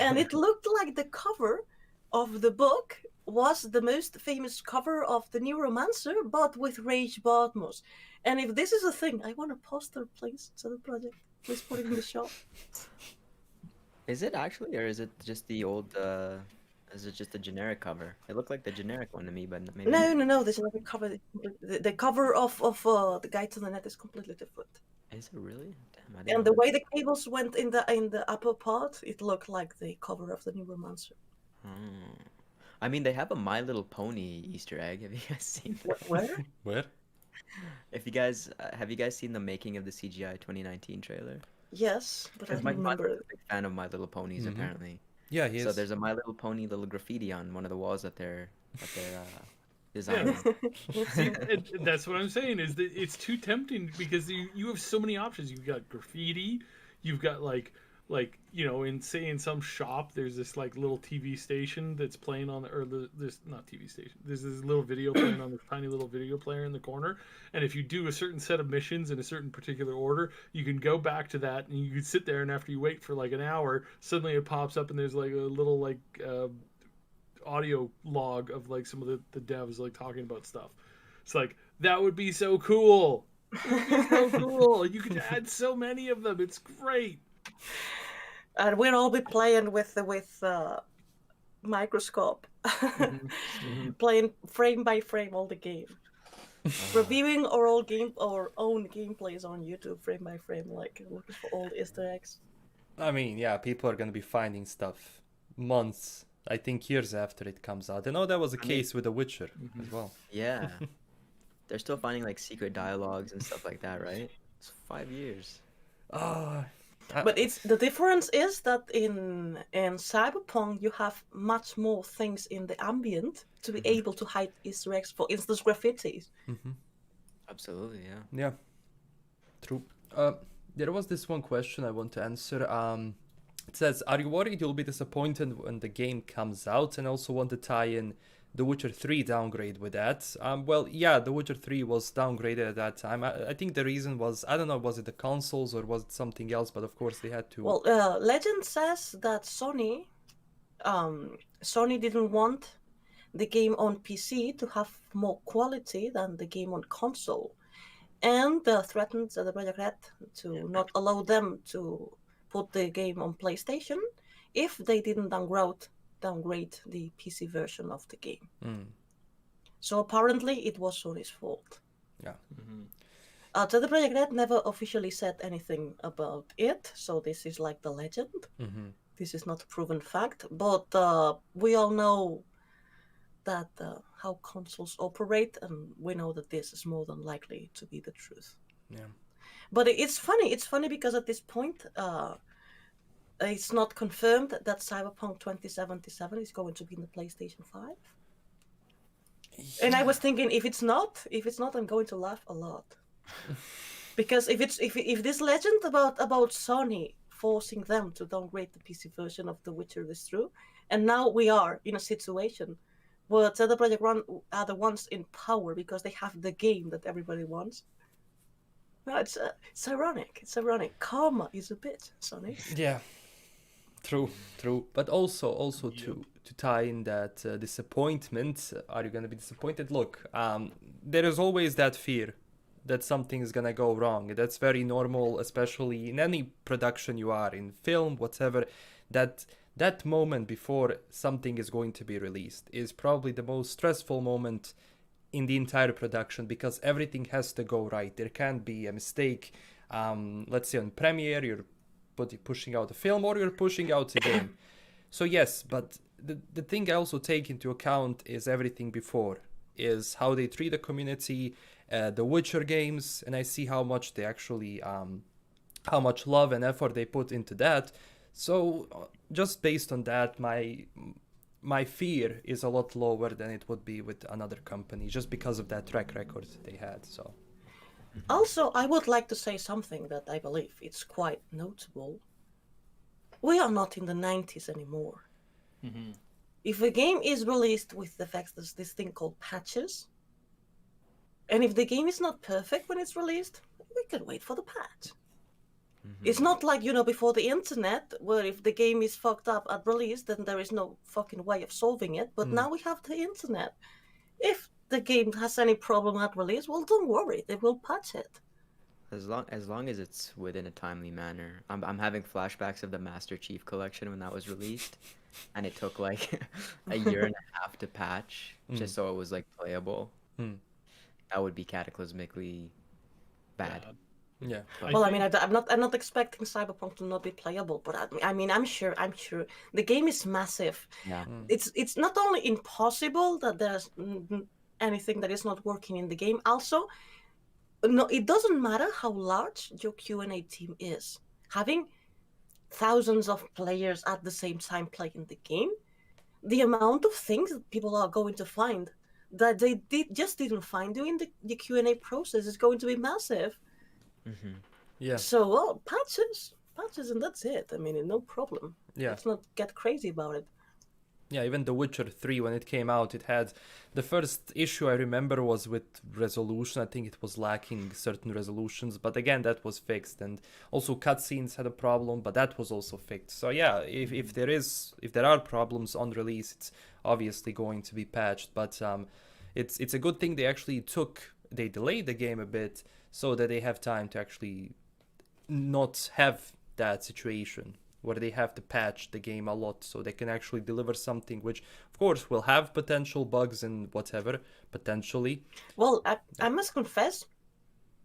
Speaker 2: and it looked like the cover of the book was the most famous cover of the Neuromancer, but with Rage Bottomos. And if this is a thing, I want a poster, please, to the project. Please put it in the shop.
Speaker 3: Is it actually, or is it just the old? Is it just a generic cover? It looked like the generic one to me, but maybe.
Speaker 2: No. There's another cover. The cover of the Guide to the Net is completely different.
Speaker 3: Is it really? Damn, I didn't
Speaker 2: And
Speaker 3: know
Speaker 2: the
Speaker 3: that.
Speaker 2: way the cables went in the upper part, it looked like the cover of the Neuromancer.
Speaker 3: Hmm. I mean, they have a My Little Pony Easter egg. Have you guys seen that?
Speaker 2: Where?
Speaker 1: Where?
Speaker 3: If you guys have you guys seen the making of the CGI 2019 trailer?
Speaker 2: Yes, but I
Speaker 3: Because
Speaker 2: don't
Speaker 3: my father's
Speaker 2: remember.
Speaker 3: a big fan of My Little Ponies,
Speaker 1: Mhm.
Speaker 3: apparently.
Speaker 1: Yeah, he
Speaker 3: So
Speaker 1: is.
Speaker 3: there's a My Little Pony little graffiti on one of the walls that they're designing.
Speaker 4: See, and that's what I'm saying, is that it's too tempting because you have so many options. You've got graffiti, you've got like in some shop there's this like little TV station that's playing on this not TV station. There's this little video playing on this tiny little video player in the corner, and if you do a certain set of missions in a certain particular order, you can go back to that and you can sit there, and after you wait for like an hour, suddenly it pops up and there's like a little like audio log of like some of the devs like talking about stuff. It's like, that would be so cool. It would be so cool. You could add so many of them. It's great.
Speaker 2: And we'll all be playing with microscope, playing frame by frame all the game, reviewing our own gameplays on YouTube frame by frame, like looking for all the Easter eggs.
Speaker 1: I mean, yeah, people are gonna be finding stuff months, I think years after it comes out. I know that was a case with The Witcher as well.
Speaker 3: Yeah. They're still finding like secret dialogues and stuff like that, right? It's 5 years.
Speaker 1: Oh,
Speaker 2: But the difference is that in Cyberpunk you have much more things in the ambient to be able to hide Easter eggs. For instance, graffitis.
Speaker 3: Absolutely, yeah.
Speaker 1: yeah, true. There was this one question I want to answer. It says, are you worried you'll be disappointed when the game comes out? And also want to tie in The Witcher 3 downgrade with that. Well, yeah, The Witcher 3 was downgraded at that time. I think the reason was, I don't know, was it the consoles or was it something else? But of course they had to...
Speaker 2: Well, Legend says that Sony didn't want the game on PC to have more quality than the game on console, and threatened the Project Red to not allow them to put the game on PlayStation if they didn't downgrade the PC version of the game. So apparently it was Sony's fault.
Speaker 1: Yeah.
Speaker 2: So the Project Red never officially said anything about it, so this is like the legend. This is not a proven fact, but we all know that how consoles operate, and we know that this is more than likely to be the truth.
Speaker 1: Yeah.
Speaker 2: But it's funny. It's funny because at this point, it's not confirmed that Cyberpunk 2077 is going to be in the PlayStation 5. And I was thinking, if it's not, I'm going to laugh a lot. Because if this legend about Sony forcing them to downgrade the PC version of The Witcher is true, and now we are in a situation where CD Projekt Red are the ones in power because they have the game that everybody wants. No, it's ironic. It's ironic. Karma is a bitch, Sony.
Speaker 1: Yeah, true. But also to tie in that disappointment. Are you gonna be disappointed? Look, there is always that fear that something is gonna go wrong. That's very normal, especially in any production you are in, film, whatever. That moment before something is going to be released is probably the most stressful moment in the entire production, because everything has to go right. There can't be a mistake. Let's say on premiere, you're pushing out a film or you're pushing out a game. So yes, but the thing I also take into account is everything before, is how they treat the community, the Witcher games, and I see how much they actually, how much love and effort they put into that. So just based on that, my fear is a lot lower than it would be with another company, just because of that track record they had. So
Speaker 2: also, I would like to say something that I believe it's quite notable. We are not in the 90s anymore.
Speaker 4: Mm-hmm.
Speaker 2: If a game is released with the fact there's this thing called patches, and if the game is not perfect when it's released, we can wait for the patch. Mm-hmm. It's not like, before the internet, where if the game is fucked up at release, then there is no fucking way of solving it. But now we have the internet. If the game has any problem at release, well, don't worry, they will patch it.
Speaker 3: As long as it's within a timely manner. I'm having flashbacks of the Master Chief Collection when that was released, and it took like a year and a half to patch just so it was like playable. That would be cataclysmically bad.
Speaker 1: Yeah.
Speaker 2: Well, I mean, I'm not expecting Cyberpunk to not be playable, but I'm sure the game is massive.
Speaker 3: Yeah.
Speaker 2: It's not only impossible that there's anything that is not working in the game. Also, no, it doesn't matter how large your Q&A team is. Having thousands of players at the same time playing the game, the amount of things that people are going to find that they didn't find during the Q&A process is going to be massive.
Speaker 3: Mm-hmm.
Speaker 2: Yeah. So, patches, and that's it. I mean, no problem.
Speaker 1: Yeah.
Speaker 2: Let's not get crazy about it.
Speaker 1: Yeah, even The Witcher 3, when it came out, it had... The first issue I remember was with resolution. I think it was lacking certain resolutions. But again, that was fixed. And also cutscenes had a problem, but that was also fixed. So yeah, if there are problems on release, it's obviously going to be patched. But it's a good thing they delayed the game a bit, so that they have time to actually not have that situation where they have to patch the game a lot, so they can actually deliver something which, of course, will have potential bugs and whatever, potentially.
Speaker 2: Well, I must confess,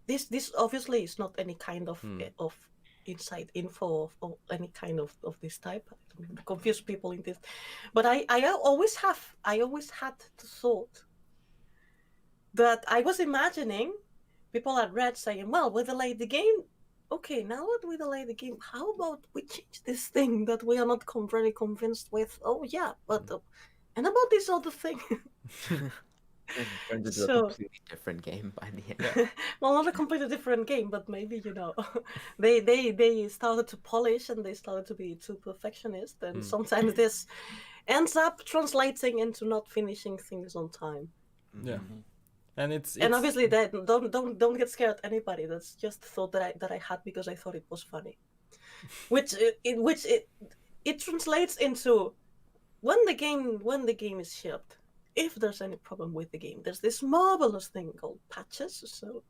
Speaker 2: this obviously is not any kind of inside info of any kind of this type. I don't confuse people in this, but I always had the thought that I was imagining people at Red saying, well, we delayed the game. Okay, now that we delay the game, how about we change this thing that we are not very convinced with? Oh, yeah, but... and about this other thing?
Speaker 3: Turns into a completely different game by the end.
Speaker 1: Yeah.
Speaker 2: Well, not a completely different game, but maybe, they started to polish and they started to be too perfectionist, and sometimes this ends up translating into not finishing things on time.
Speaker 1: Yeah.
Speaker 3: Mm-hmm.
Speaker 1: And it's
Speaker 2: obviously that don't get scared, anybody. That's just a thought that I had because I thought it was funny. Which it translates into when the game is shipped, if there's any problem with the game, there's this marvelous thing called patches. So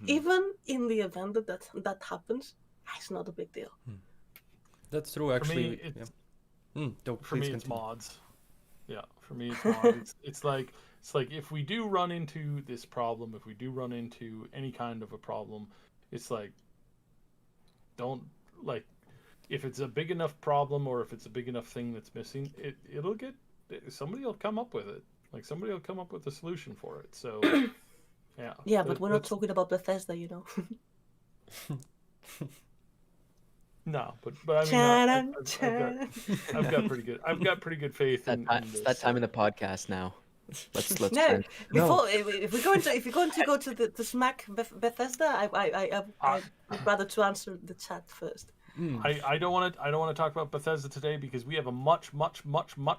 Speaker 2: even in the event that happens, it's not a big deal.
Speaker 1: That's true, actually.
Speaker 4: For me, it's mods. Yeah, for me, it's mods. It's like if we do run into this problem, if we do run into any kind of a problem, it's like, if it's a big enough problem or if it's a big enough thing that's missing, somebody will come up with it. Like somebody will come up with a solution for it. So yeah.
Speaker 2: Yeah, but we're not talking about Bethesda, you know.
Speaker 4: No, but I mean, I've got pretty good faith in
Speaker 3: It's
Speaker 4: this.
Speaker 3: that time in the podcast now. Let's
Speaker 2: No,
Speaker 3: spend.
Speaker 2: before if we're going to go to the smack Bethesda, I would rather to answer the chat first.
Speaker 4: I don't want to talk about Bethesda today because we have a much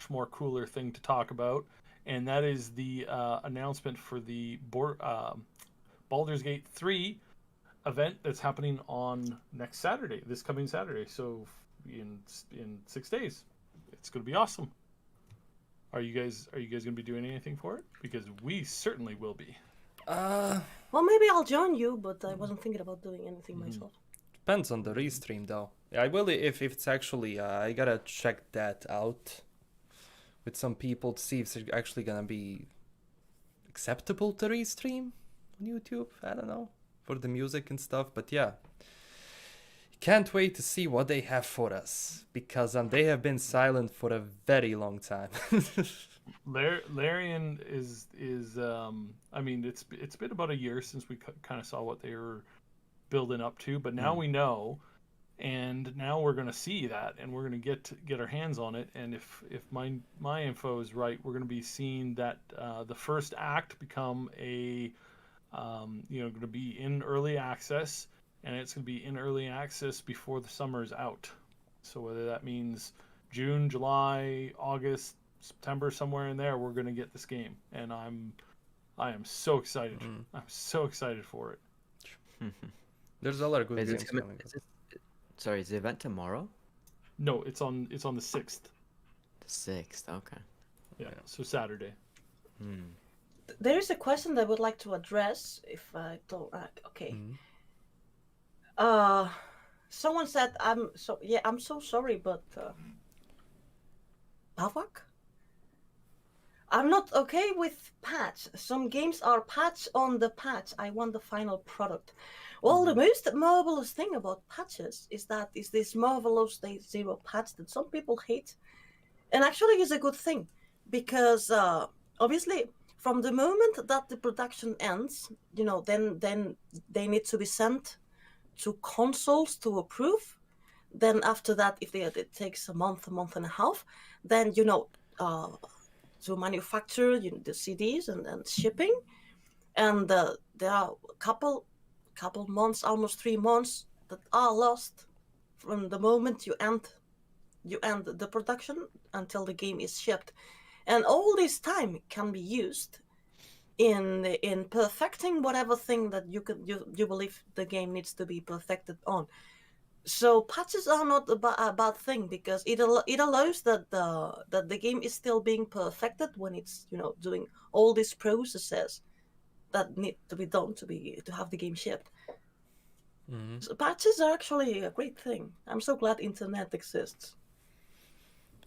Speaker 4: more cooler thing to talk about, and that is the announcement for the Baldur's Gate 3 event that's happening on this coming Saturday. So in 6 days, it's going to be awesome. Are you guys going to be doing anything for it? Because we certainly will be.
Speaker 2: Well, maybe I'll join you, but I wasn't thinking about doing anything myself.
Speaker 1: Depends on the restream, though. Yeah, I will if it's actually. I gotta check that out with some people to see if it's actually gonna be acceptable to restream on YouTube. I don't know, for the music and stuff. But yeah, can't wait to see what they have for us, because they have been silent for a very long time.
Speaker 4: Larian is I mean, it's been about a year since we kind of saw what they were building up to, but now we know, and now we're going to see that, and we're going to get our hands on it. And if my info is right, we're going to be seeing that the first act become a going to be in early access, and it's going to be in early access before the summer is out. So whether that means June, July, August, September, somewhere in there, we're going to get this game, and I am so excited. I'm so excited for it.
Speaker 1: There's a lot of good games coming.
Speaker 3: Sorry, is the event tomorrow?
Speaker 4: No, it's on the 6th.
Speaker 3: The 6th, okay.
Speaker 4: Yeah, so Saturday.
Speaker 2: There is a question that I would like to address, if I don't. Okay. Someone said, I'm so sorry, but Bavak? I'm not okay with patch. Some games are patch on the patch. I want the final product. Well, the most marvelous thing about patches is this marvelous day zero patch that some people hate, and actually is a good thing, because obviously from the moment that the production ends, then they need to be sent to consoles to approve. Then after that, if it takes a month and a half, then to manufacture the CDs and shipping, and there are a couple months, almost 3 months, that are lost from the moment you end the production until the game is shipped, and all this time can be used in perfecting whatever thing that you believe the game needs to be perfected on. So patches are not a bad thing, because it allows that the game is still being perfected when it's doing all these processes that need to be done to have the game shipped. So patches are actually a great thing. I'm so glad internet exists.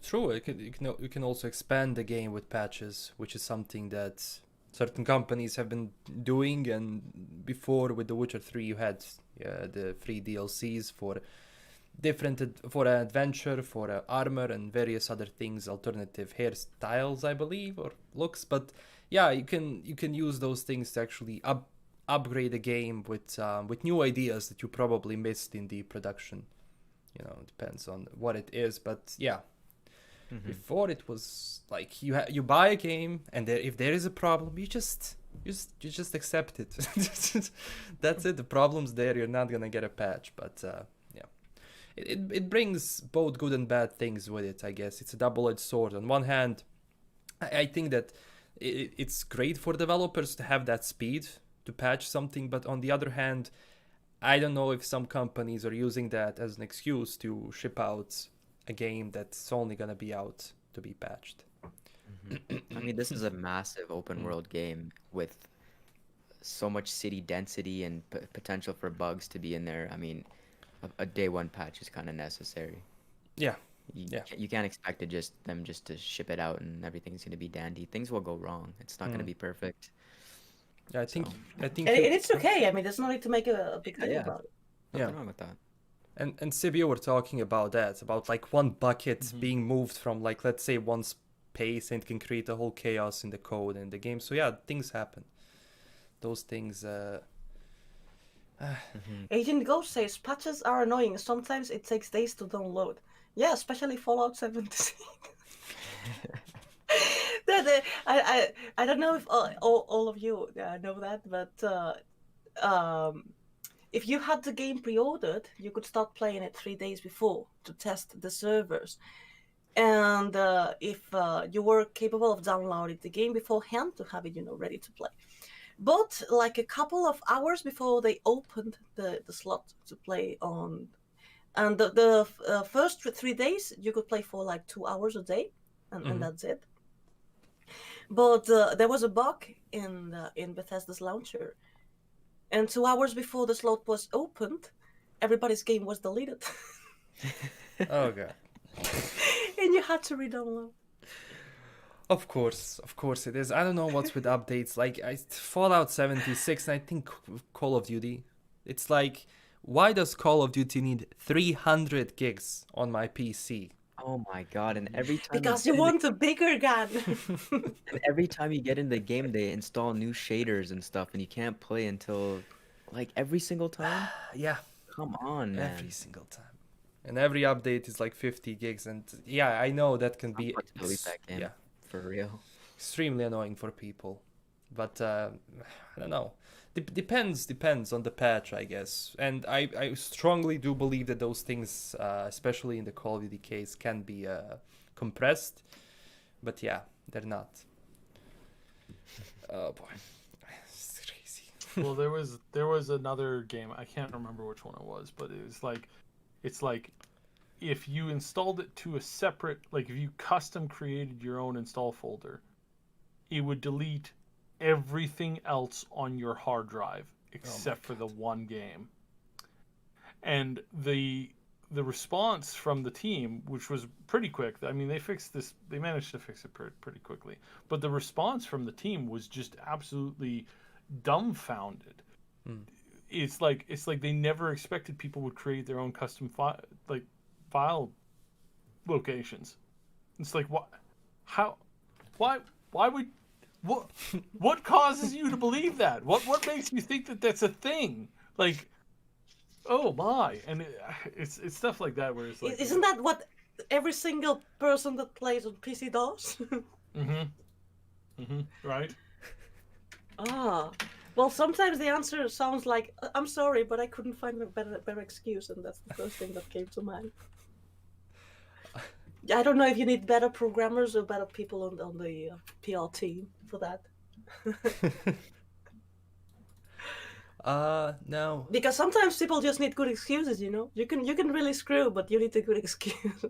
Speaker 1: True, you can also expand the game with patches, which is something that certain companies have been doing. And before, with The Witcher 3, you had the free DLCs for adventure, for armor, and various other things, alternative hairstyles, I believe, or looks. But yeah, you can use those things to actually upgrade the game with new ideas that you probably missed in the production. It depends on what it is, but yeah. Before, it was like you buy a game, and if there is a problem, you just accept it. That's it. The problem's there. You're not gonna get a patch, but yeah, it brings both good and bad things with it. I guess it's a double-edged sword. On one hand, I think that it's great for developers to have that speed to patch something, but on the other hand, I don't know if some companies are using that as an excuse to ship out a game that's only gonna be out to be patched.
Speaker 3: I mean, this is a massive open world game with so much city density and potential for bugs to be in there. I mean, a day one patch is kind of necessary.
Speaker 1: Yeah.
Speaker 3: You can't expect them just to ship it out and everything's gonna be dandy. Things will go wrong. It's not gonna be perfect.
Speaker 1: Yeah, I think.
Speaker 2: And it's okay. I mean, there's no need to make a big deal about it.
Speaker 3: Nothing wrong with that.
Speaker 1: And Sib, you were talking about that, about like one bucket being moved from, like, let's say one pace and can create a whole chaos in the code and the game. So yeah, things happen. Those things.
Speaker 2: Agent Ghost says patches are annoying. Sometimes it takes days to download. Yeah, especially Fallout 76. I don't know if all of you know that, but if you had the game pre-ordered, you could start playing it 3 days before to test the servers. And if you were capable of downloading the game beforehand to have it, ready to play. But like a couple of hours before they opened the slot to play on, and the first 3 days you could play for like 2 hours a day, and that's it. But there was a bug in Bethesda's launcher, and 2 hours before the slot was opened, everybody's game was deleted.
Speaker 1: Oh god.
Speaker 2: And you had to re-download.
Speaker 1: Of course it is. I don't know what's with updates. Like Fallout 76, and I think Call of Duty. It's like, why does Call of Duty need 300 gigs on my PC?
Speaker 3: Oh my god! And every time
Speaker 2: because you want a bigger gun.
Speaker 3: and every time you get in the game, they install new shaders and stuff, and you can't play until like every single time.
Speaker 1: Yeah.
Speaker 3: Come on, man.
Speaker 1: Every single time. And every update is like 50 gigs, and yeah, I know that can be
Speaker 3: delete that game.
Speaker 1: Yeah,
Speaker 3: for real.
Speaker 1: Extremely annoying for people, but I don't know. Depends on the patch, I guess. And I strongly do believe that those things, especially in the Call of Duty case, can be compressed. But yeah, they're not. Oh boy, it's crazy.
Speaker 4: Well, there was another game. I can't remember which one it was, but it's like if you installed it to a separate, like if you custom created your own install folder, it would delete everything else on your hard drive except for the one game. And the response from the team, which was pretty quick, I mean, they managed to fix it pretty quickly, but the response from the team was just absolutely dumbfounded. It's like they never expected people would create their own custom file locations. It's like, why would what causes you to believe that? What makes you think that that's a thing? Like, oh my! And it's stuff like that where it's like,
Speaker 2: isn't that what every single person that plays on PC does?
Speaker 4: Right.
Speaker 2: Well, sometimes the answer sounds like, I'm sorry, but I couldn't find a better excuse, and that's the first thing that came to mind. I don't know if you need better programmers or better people on the PR team for that.
Speaker 1: No.
Speaker 2: Because sometimes people just need good excuses, You can really screw, but you need a good excuse.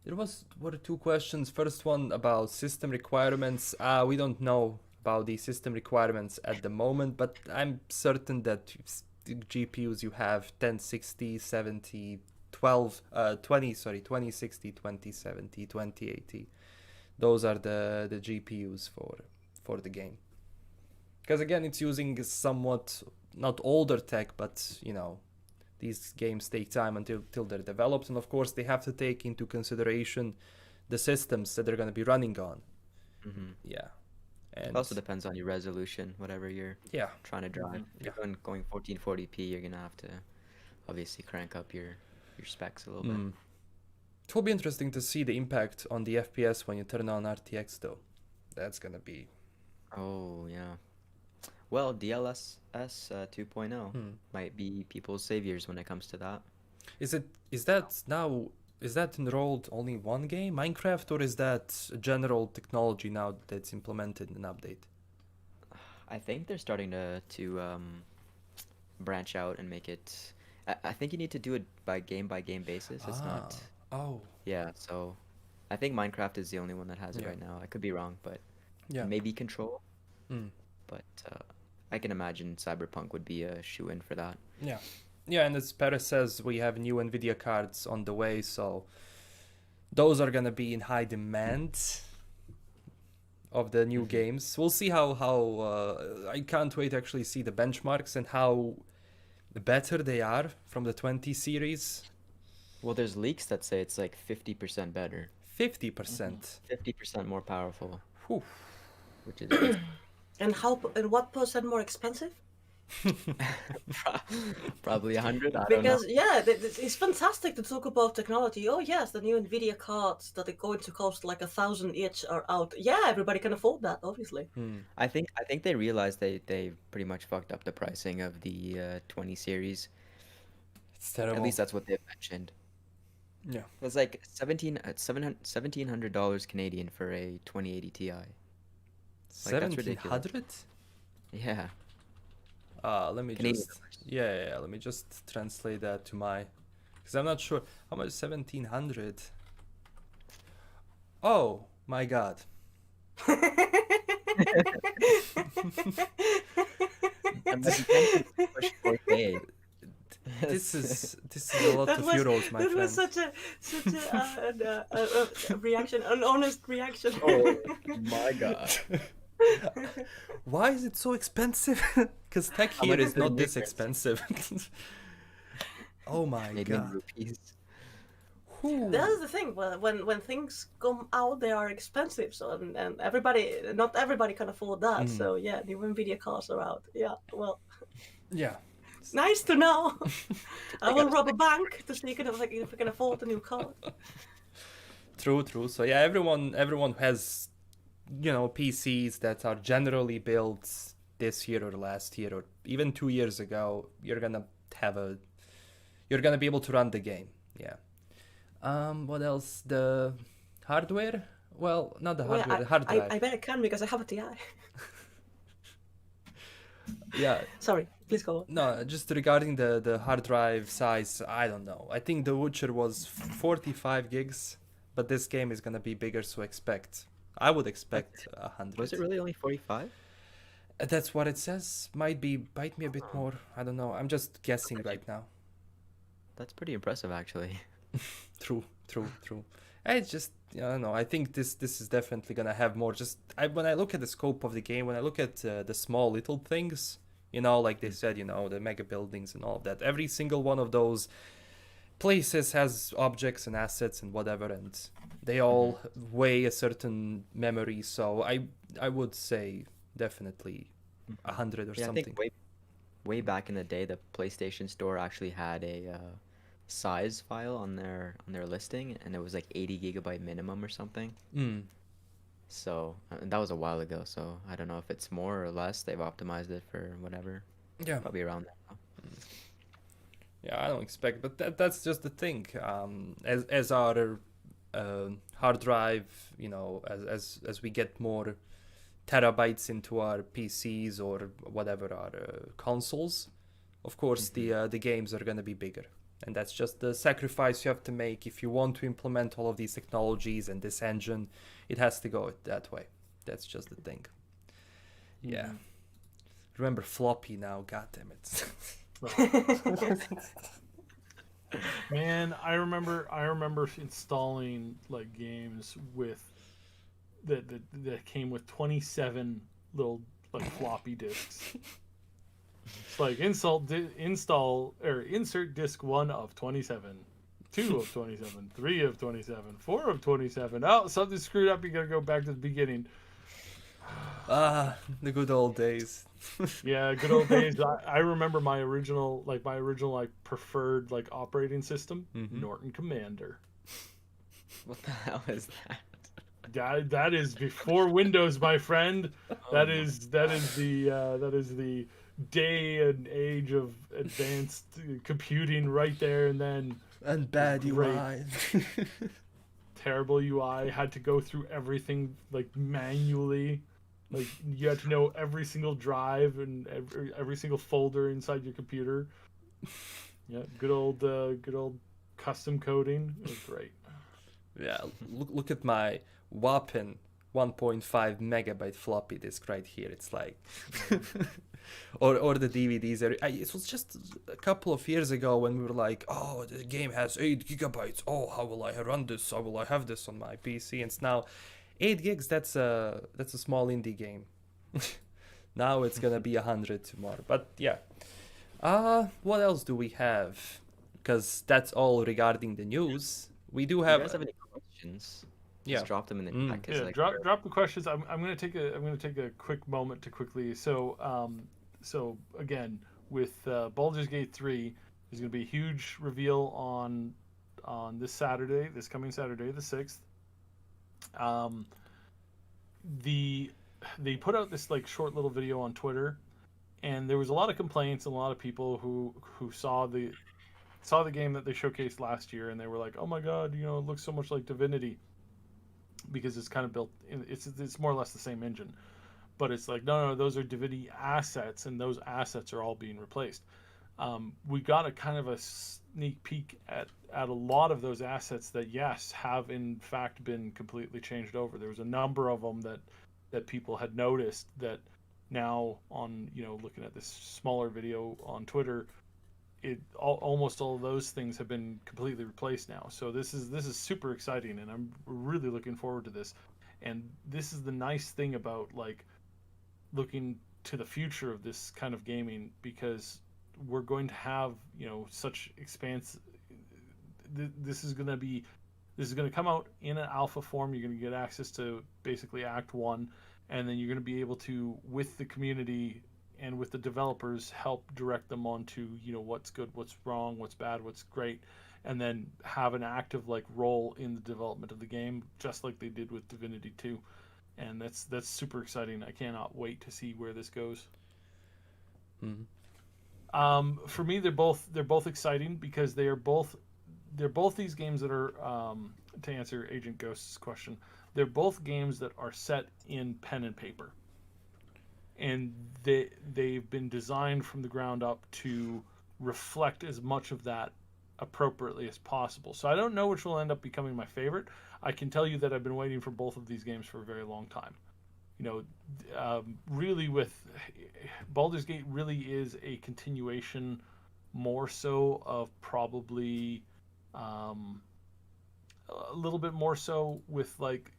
Speaker 1: There were 2 questions. First one about system requirements. We don't know about the system requirements at the moment, but I'm certain that the GPUs you have 1060, 70, 2060, 2070, 2080. Those are the GPUs for the game. Because again, it's using somewhat not older tech, but these games take time until they're developed, and of course they have to take into consideration the systems that they're going to be running on. Yeah. And
Speaker 3: it also depends on your resolution, whatever you're trying to drive. If you're going 1440p, you're gonna have to obviously crank up your specs a little bit.
Speaker 1: It will be interesting to see the impact on the FPS when you turn on RTX, though. That's gonna be.
Speaker 3: Oh yeah. Well, DLSS 2.0 might be people's saviors when it comes to that.
Speaker 1: Is that enrolled only one game, Minecraft, or is that a general technology now that's implemented in an update?
Speaker 3: I think they're starting to branch out and make it. I think you need to do it by game basis. It's not.
Speaker 1: Oh.
Speaker 3: Yeah, so I think Minecraft is the only one that has it right now. I could be wrong, but maybe Control. But I can imagine Cyberpunk would be a shoe-in for that.
Speaker 1: Yeah. Yeah, and as Perez says, we have new NVIDIA cards on the way, so those are going to be in high demand of the new games. We'll see how I can't wait to actually see the benchmarks and how better they are from the 20 series.
Speaker 3: Well, there's leaks that say it's like 50% better,
Speaker 1: 50%.
Speaker 3: 50% more powerful,
Speaker 1: Whew.
Speaker 3: which is
Speaker 2: And what percent more expensive?
Speaker 3: probably 100. I don't know.
Speaker 2: Because yeah, it's fantastic to talk about technology. Oh yes, the new Nvidia cards that are going to cost like 1,000 each are out. Yeah, everybody can afford that, obviously.
Speaker 3: I think they realized they pretty much fucked up the pricing of the 20 series.
Speaker 1: It's terrible.
Speaker 3: At least that's what they've mentioned.
Speaker 1: Yeah.
Speaker 3: It's like $1,700 Canadian for a 2080 Ti. Like, that's ridiculous.
Speaker 1: 1700?
Speaker 3: Yeah.
Speaker 1: Let me
Speaker 3: Canadian
Speaker 1: just let me just translate that to my, because I'm not sure how much 1700. Oh my god.
Speaker 3: And but you can't push 4K.
Speaker 1: This is a lot of euros, my
Speaker 2: that
Speaker 1: friend.
Speaker 2: was such a reaction, an honest reaction.
Speaker 3: Oh my god.
Speaker 1: Why is it so expensive? Because tech
Speaker 3: How
Speaker 1: here
Speaker 3: much
Speaker 1: is
Speaker 3: is the
Speaker 1: not this
Speaker 3: difference?
Speaker 1: expensive. Oh my
Speaker 3: Canadian
Speaker 1: god.
Speaker 3: rupees.
Speaker 1: Whew.
Speaker 2: That's the thing. When things come out, they are expensive. So and everybody, not everybody can afford that. So yeah, the Nvidia cards are out. Yeah, well,
Speaker 1: Yeah.
Speaker 2: nice to know. I will rob a bank to see if I can afford a new card.
Speaker 1: True. So yeah, everyone has, PCs that are generally built this year or last year or even 2 years ago. You're gonna be able to run the game. Yeah. What else? The hardware? Well, not the hardware. The hard drive.
Speaker 2: I bet I can because I have a TI.
Speaker 1: Yeah.
Speaker 2: Sorry, please go on.
Speaker 1: No, just regarding the hard drive size, I don't know. I think The Witcher was 45 gigs, but this game is gonna be bigger, so I would expect 100.
Speaker 3: Was it really only 45?
Speaker 1: That's what it says. Might be a bit more. I don't know. I'm just guessing right now.
Speaker 3: That's pretty impressive, actually.
Speaker 1: True. It's just, I don't know. I think this is definitely gonna have more. When I look at the scope of the game, when I look at the small little things, like they said, the mega buildings and all of that. Every single one of those places has objects and assets and whatever, and they all weigh a certain memory. So I would say definitely 100 or something.
Speaker 3: I think way back in the day, the PlayStation Store actually had a size file on their listing, and it was like 80 gigabyte minimum or something. So that was a while ago, so I don't know if it's more or less. They've optimized it for whatever.
Speaker 1: Yeah,
Speaker 3: probably around that now.
Speaker 1: Yeah, I don't expect, but that's just the thing. As our hard drive, as we get more terabytes into our PCs or whatever our consoles, of course the games are gonna be bigger. And that's just the sacrifice you have to make if you want to implement all of these technologies and this engine. It has to go that way. That's just the thing. Yeah. Remember floppy now, god damn it.
Speaker 4: Man, I remember installing like games with that came with 27 little like floppy disks. It's like install or insert disk 1 of 27, 2 of 27, 3 of 27, 4 of 27. Oh, something screwed up. You gotta go back to the beginning.
Speaker 1: The good old days.
Speaker 4: Yeah, good old days. I remember my original preferred like operating system, Norton Commander.
Speaker 3: What the hell is that?
Speaker 4: That is before Windows, my friend. That is the day and age of advanced computing right there, and then
Speaker 1: bad UI.
Speaker 4: Terrible UI. Had to go through everything like manually. Like you had to know every single drive and every single folder inside your computer. Yeah, good old custom coding. It was great.
Speaker 1: Yeah, look at my whopping 1.5 megabyte floppy disk right here. It's like, or the DVDs. It was just a couple of years ago when we were like, oh, the game has 8 gigabytes. Oh, how will I run this? How will I have this on my PC? And it's now 8 gigs. That's a small indie game. Now it's gonna be 100 tomorrow. But yeah, what else do we have? because that's all regarding the news. We do
Speaker 3: If
Speaker 1: have
Speaker 3: you guys have any questions,
Speaker 1: Yeah.
Speaker 3: just drop them in the chat. 'Cause,
Speaker 4: Yeah,
Speaker 3: like,
Speaker 4: drop the questions. I'm gonna take a quick moment to quickly. So again, with Baldur's Gate 3, there's gonna be a huge reveal on this coming Saturday, the 6th. They put out this like short little video on Twitter, and there was a lot of complaints and a lot of people who saw the game that they showcased last year, and they were like, "Oh my god, it looks so much like Divinity," because it's kind of built. It's more or less the same engine, but it's like no, those are Divinity assets, and those assets are all being replaced. We got a kind of a sneak peek at a lot of those assets that yes have in fact been completely changed over. There was a number of them that people had noticed that now on looking at this smaller video on Twitter, almost all of those things have been completely replaced now. So this is super exciting, and I'm really looking forward to this. And this is the nice thing about like looking to the future of this kind of gaming, because we're going to have such expanse. This is going to come out in an alpha form. You're going to get access to basically Act 1, and then you're going to be able to, with the community and with the developers, help direct them onto what's good, what's wrong, what's bad, what's great, and then have an active like role in the development of the game, just like they did with Divinity 2. And that's super exciting. I cannot wait to see where this goes. For me, they're both exciting because they're both these games that are, to answer Agent Ghost's question, they're both games that are set in pen and paper, and they've been designed from the ground up to reflect as much of that appropriately as possible. So I don't know which will end up becoming my favorite. I can tell you that I've been waiting for both of these games for a very long time. Really with Baldur's Gate really is a continuation more so of probably a little bit more so with like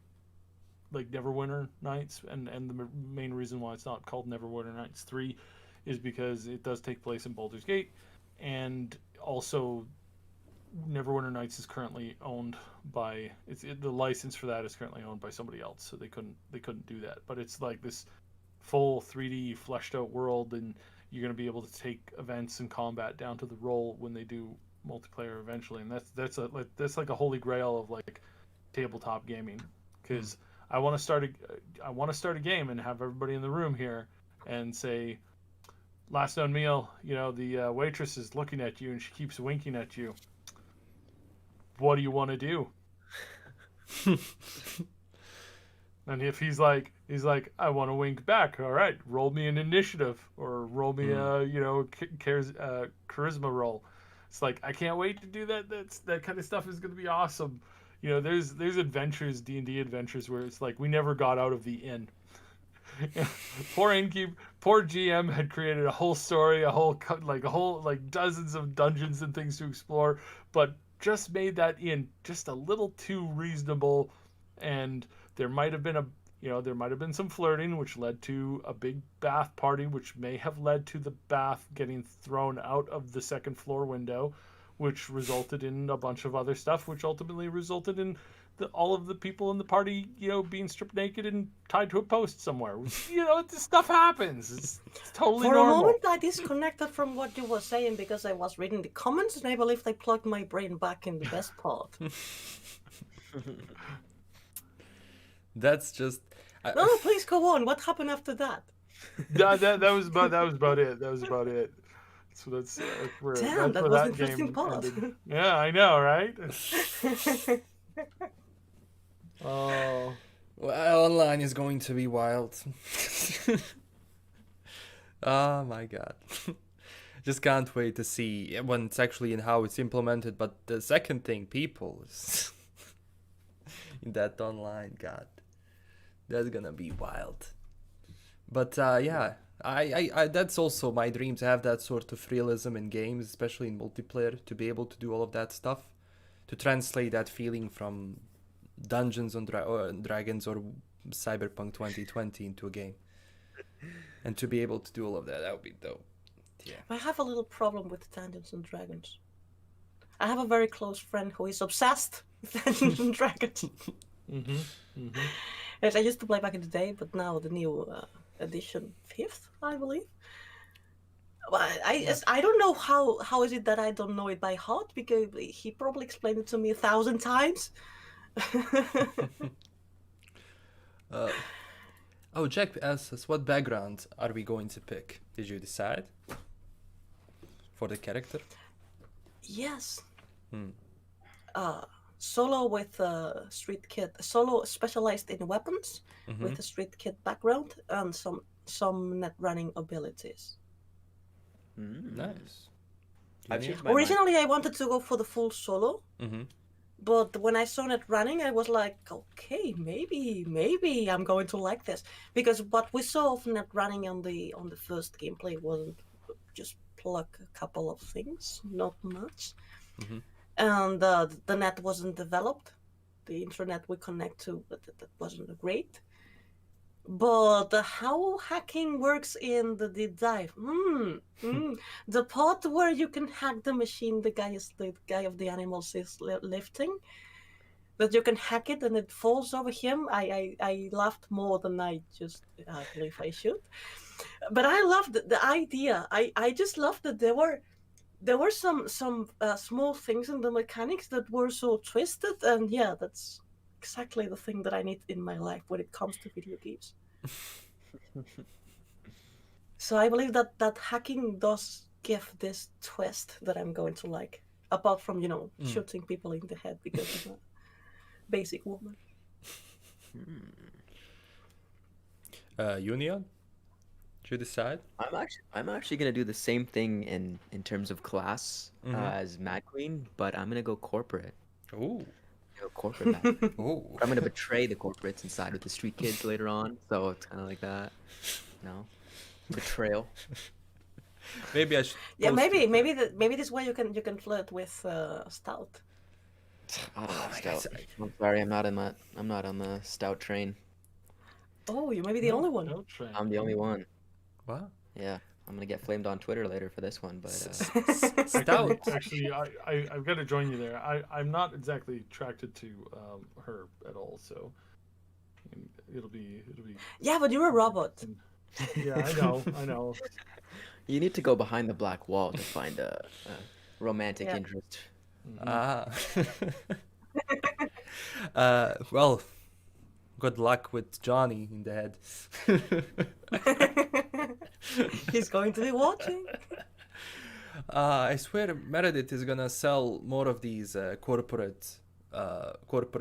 Speaker 4: Neverwinter Nights, and the main reason why it's not called Neverwinter Nights 3 is because it does take place in Baldur's Gate, and also Neverwinter Nights is currently owned by the license for that is currently owned by somebody else, so they couldn't do that. But it's like this full 3D fleshed out world, and you're going to be able to take events and combat down to the roll when they do multiplayer eventually, and that's like a holy grail of like tabletop gaming, because I want to start a game and have everybody in the room here and say, LastKnownMeal, the waitress is looking at you and she keeps winking at you. What do you want to do? And if he's like, I want to wink back. All right, roll me an initiative or roll me a charisma roll. It's like, I can't wait to do that. That kind of stuff is going to be awesome. There's adventures, D&D adventures, where it's like we never got out of the inn. Poor GM had created a whole story, a whole dozens of dungeons and things to explore, but just made that inn just a little too reasonable, and there might have been some flirting, which led to a big bath party, which may have led to the bath getting thrown out of the second floor window, which resulted in a bunch of other stuff, which ultimately resulted in all of the people in the party, being stripped naked and tied to a post somewhere. This stuff happens. It's totally normal.
Speaker 2: For a moment, I disconnected from what you were saying because I was reading the comments, and I believe they plugged my brain back in the best part.
Speaker 1: That's just.
Speaker 2: No, please go on. What happened after that?
Speaker 4: That was about it. So that's
Speaker 2: Damn, that was an interesting part.
Speaker 4: Yeah, I know, right? Oh.
Speaker 1: Well, online is going to be wild. Oh my god. Just can't wait to see when it's actually in how it's implemented. But the second thing, people, is in that online, god, that's gonna be wild. But yeah, I that's also my dream, to have that sort of realism in games, especially in multiplayer, to be able to do all of that stuff, to translate that feeling from Dungeons and Dragons or Cyberpunk 2020 into a game, and to be able to do all of that would be dope. Yeah.
Speaker 2: I have a little problem with Dungeons and Dragons. I have a very close friend who is obsessed with Dungeons and Dragons. As I used to play back in the day, but now the new edition, 5th, I believe. Well, I don't know how is it that I don't know it by heart, because he probably explained it to me 1,000 times.
Speaker 1: Jack asks us, what background are we going to pick? Did you decide for the character?
Speaker 2: Yes. Solo with a street kid. Solo specialized in weapons with a street kid background and some net running abilities.
Speaker 1: Nice.
Speaker 2: Originally, I wanted to go for the full solo. But when I saw net running, I was like, okay, maybe I'm going to like this, because what we saw of net running on the first gameplay wasn't just pluck a couple of things, not much, and the net wasn't developed. The internet we connect to, that wasn't great. But how hacking works in the deep dive, the part where you can hack the machine the guy of the animals is lifting, that you can hack it and it falls over him. I laughed more than I believe I should. But I loved the idea. I just loved that there were some small things in the mechanics that were so twisted, and yeah, that's exactly the thing that I need in my life when it comes to video games. So I believe that hacking does give this twist that I'm going to like, apart from shooting people in the head because I'm a basic woman.
Speaker 1: Union, did you decide?
Speaker 3: I'm actually gonna do the same thing in terms of class as Mad Queen, but I'm gonna go corporate.
Speaker 1: Ooh.
Speaker 3: Corporate background.
Speaker 1: Ooh.
Speaker 3: I'm gonna betray the corporates and side with the street kids later on, so it's kind of like that. Betrayal.
Speaker 1: Maybe I should.
Speaker 2: Yeah, maybe this way you can flirt with Stout.
Speaker 3: Stout. I'm sorry, I'm not on the Stout train.
Speaker 2: Oh, you may be the only one.
Speaker 3: I'm the only one.
Speaker 1: Wow.
Speaker 3: Yeah, I'm gonna get flamed on Twitter later for this one, but
Speaker 1: Stout.
Speaker 4: Actually, I've got to join you there. I'm not exactly attracted to her at all, so it'll be.
Speaker 2: Yeah, but you're a robot.
Speaker 4: Yeah, I know.
Speaker 3: You need to go behind the black wall to find a romantic interest.
Speaker 1: Well, good luck with Johnny in the head.
Speaker 2: He's going to be watching.
Speaker 1: I swear Meredith is gonna sell more of these corporate